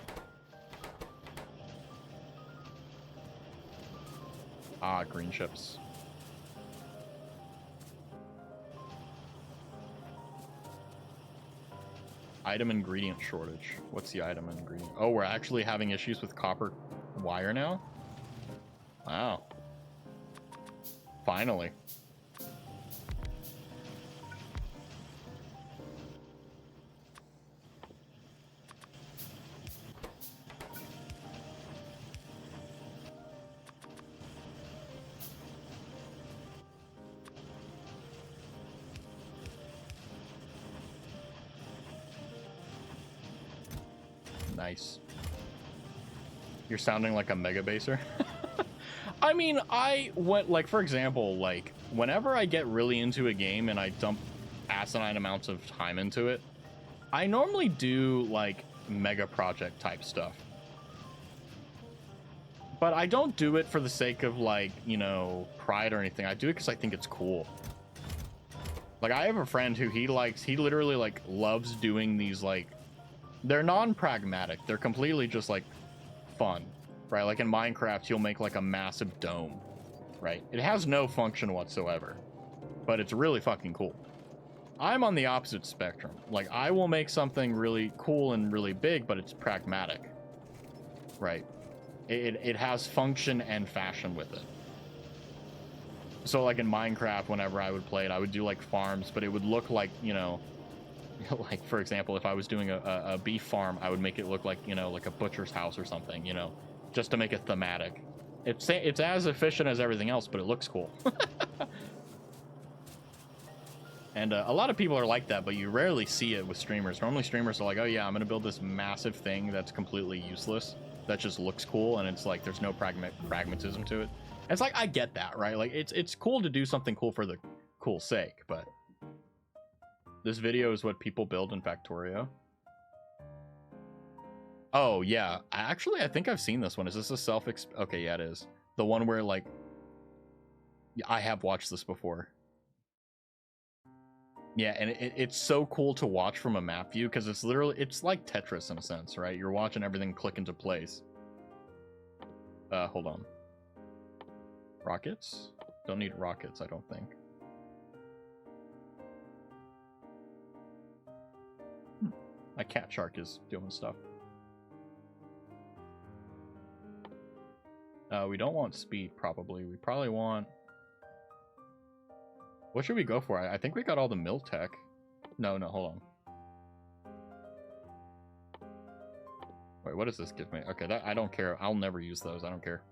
Ah, green chips. Item ingredient shortage. What's the item ingredient? Oh, we're actually having issues with copper wire now? Wow. Finally. Nice. You're sounding like a mega baser. I mean, I went like, for example, like whenever I get really into a game and I dump asinine amounts of time into it, I normally do like mega project type stuff. But I don't do it for the sake of like, you know, pride or anything. I do it because I think it's cool. Like I have a friend who he literally like loves doing these like, they're non-pragmatic. They're completely just like fun, right? Like in Minecraft, you'll make like a massive dome, right? It has no function whatsoever, but it's really fucking cool. I'm on the opposite spectrum. Like I will make something really cool and really big, but it's pragmatic, right? It has function and fashion with it. So like in Minecraft, whenever I would play it, I would do like farms, but it would look like, you know, like for example, if I was doing a beef farm, I would make it look like, you know, like a butcher's house or something, you know, just to make it thematic. It's as efficient as everything else, but it looks cool. And a lot of people are like that, but you rarely see it with streamers. Normally streamers are like, oh yeah, I'm gonna build this massive thing that's completely useless, that just looks cool, and it's like there's no pragmatism to it. And it's like, I get that, right? Like it's cool to do something cool for the cool sake, but this video is what people build in Factorio. Oh, yeah. Actually, I think I've seen this one. Is this a okay, yeah, it is. The one where, like... I have watched this before. Yeah, and it's so cool to watch from a map view, because it's literally... It's like Tetris, in a sense, right? You're watching everything click into place. Hold on. Rockets? Don't need rockets, I don't think. My cat shark is doing stuff. We don't want speed, probably. We probably want... What should we go for? I think we got all the mill tech. No, hold on. Wait, what does this give me? Okay, that I don't care. I'll never use those. I don't care.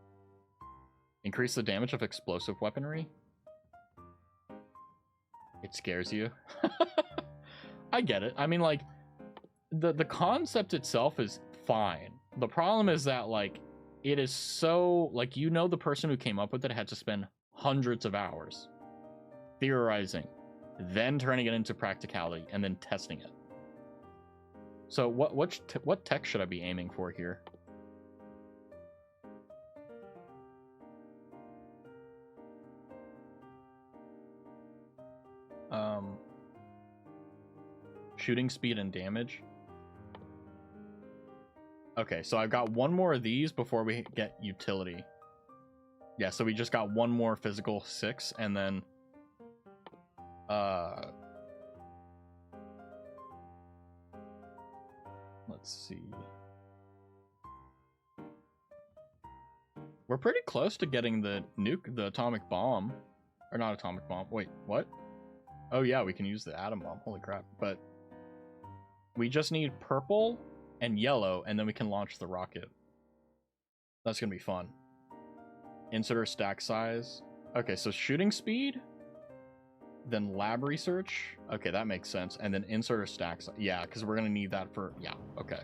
Increase the damage of explosive weaponry? It scares you? I get it. I mean, like... The concept itself is fine. The problem is that, like, it is so, like, you know, the person who came up with it had to spend hundreds of hours theorizing, then turning it into practicality, and then testing it. So what tech should I be aiming for here? shooting speed and damage. Okay, so I've got one more of these before we get utility. Yeah, so we just got one more physical 6, and then let's see. We're pretty close to getting the atomic bomb. Or not atomic bomb. Wait, what? Oh yeah, we can use the atom bomb. Holy crap. But we just need purple and yellow, and then we can launch the rocket. That's gonna be fun. Insert our stack size. Okay, so shooting speed, then lab research. Okay, that makes sense. And then insert our stack size. Yeah, because we're gonna need that for, yeah, okay.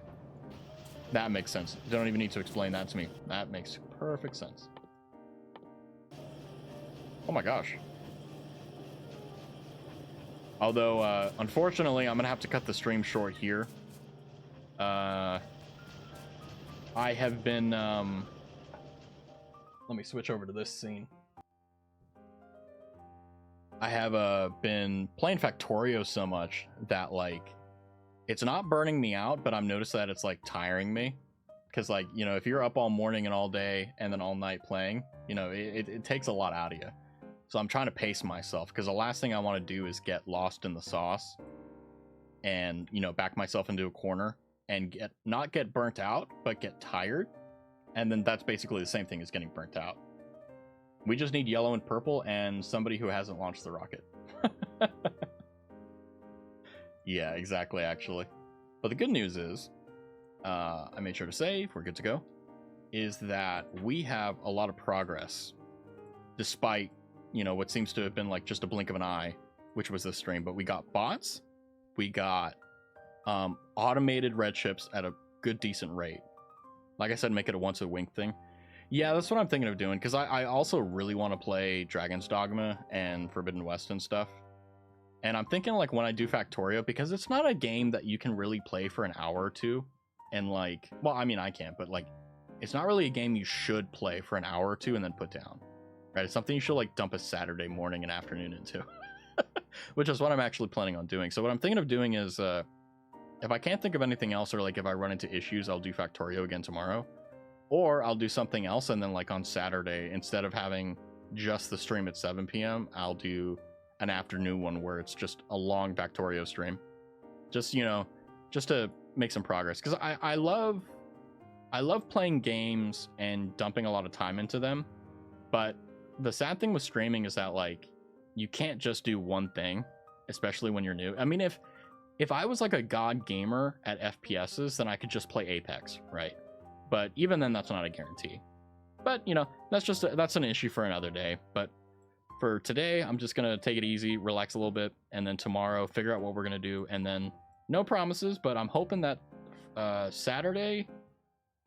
That makes sense. You don't even need to explain that to me. That makes perfect sense. Oh my gosh. Although, unfortunately, I'm gonna have to cut the stream short here. I have been, let me switch over to this scene. I have been playing Factorio so much that, like, it's not burning me out, but I've noticed that it's, like, tiring me. Because, like, you know, if you're up all morning and all day and then all night playing, you know, it takes a lot out of you. So I'm trying to pace myself, because the last thing I want to do is get lost in the sauce and, you know, back myself into a corner and not get burnt out, but get tired. And then that's basically the same thing as getting burnt out. We just need yellow and purple and somebody who hasn't launched the rocket. Yeah, exactly, actually. But the good news is, I made sure to save, we're good to go, is that we have a lot of progress, despite, you know, what seems to have been like just a blink of an eye, which was this stream. But we got bots, we got automated red chips at a good, decent rate. Like I said, make it a once a wink thing. Yeah, that's what I'm thinking of doing, because I also really want to play Dragon's Dogma and Forbidden West and stuff. And I'm thinking, like, when I do Factorio, because it's not a game that you can really play for an hour or two. And, like, well, I mean, I can't, but, like, it's not really a game you should play for an hour or two and then put down. Right? It's something you should, like, dump a Saturday morning and afternoon into. Which is what I'm actually planning on doing. So what I'm thinking of doing is, if I can't think of anything else, or, like, if I run into issues, I'll do Factorio again tomorrow. Or I'll do something else, and then, like, on Saturday, instead of having just the stream at 7 p.m., I'll do an afternoon one where it's just a long Factorio stream. Just, you know, just to make some progress. Because I love playing games and dumping a lot of time into them. But the sad thing with streaming is that, like, you can't just do one thing, especially when you're new. I mean, if I was, like, a god gamer at FPSs, then I could just play Apex, right? But even then, that's not a guarantee. But, you know, that's an issue for another day. But for today, I'm just going to take it easy, relax a little bit, and then tomorrow figure out what we're going to do. And then no promises, but I'm hoping that Saturday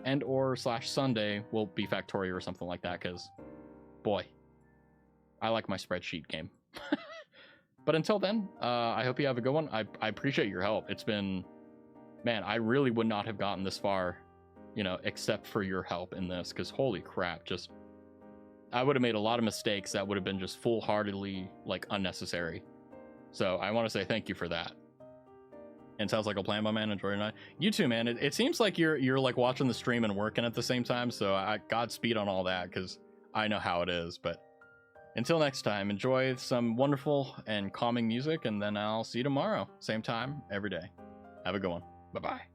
and or / Sunday will be Factorio or something like that, because, boy, I like my spreadsheet game. But until then, I hope you have a good one. I appreciate your help. It's been, man, I really would not have gotten this far, you know, except for your help in this, because holy crap, just, I would have made a lot of mistakes that would have been just full-heartedly, like, unnecessary. So I want to say thank you for that. And sounds like a plan, my man. Enjoy your night. You too, man. It seems like you're like watching the stream and working at the same time. So Godspeed on all that, because I know how it is. But until next time, enjoy some wonderful and calming music, and then I'll see you tomorrow, same time, every day. Have a good one. Bye-bye.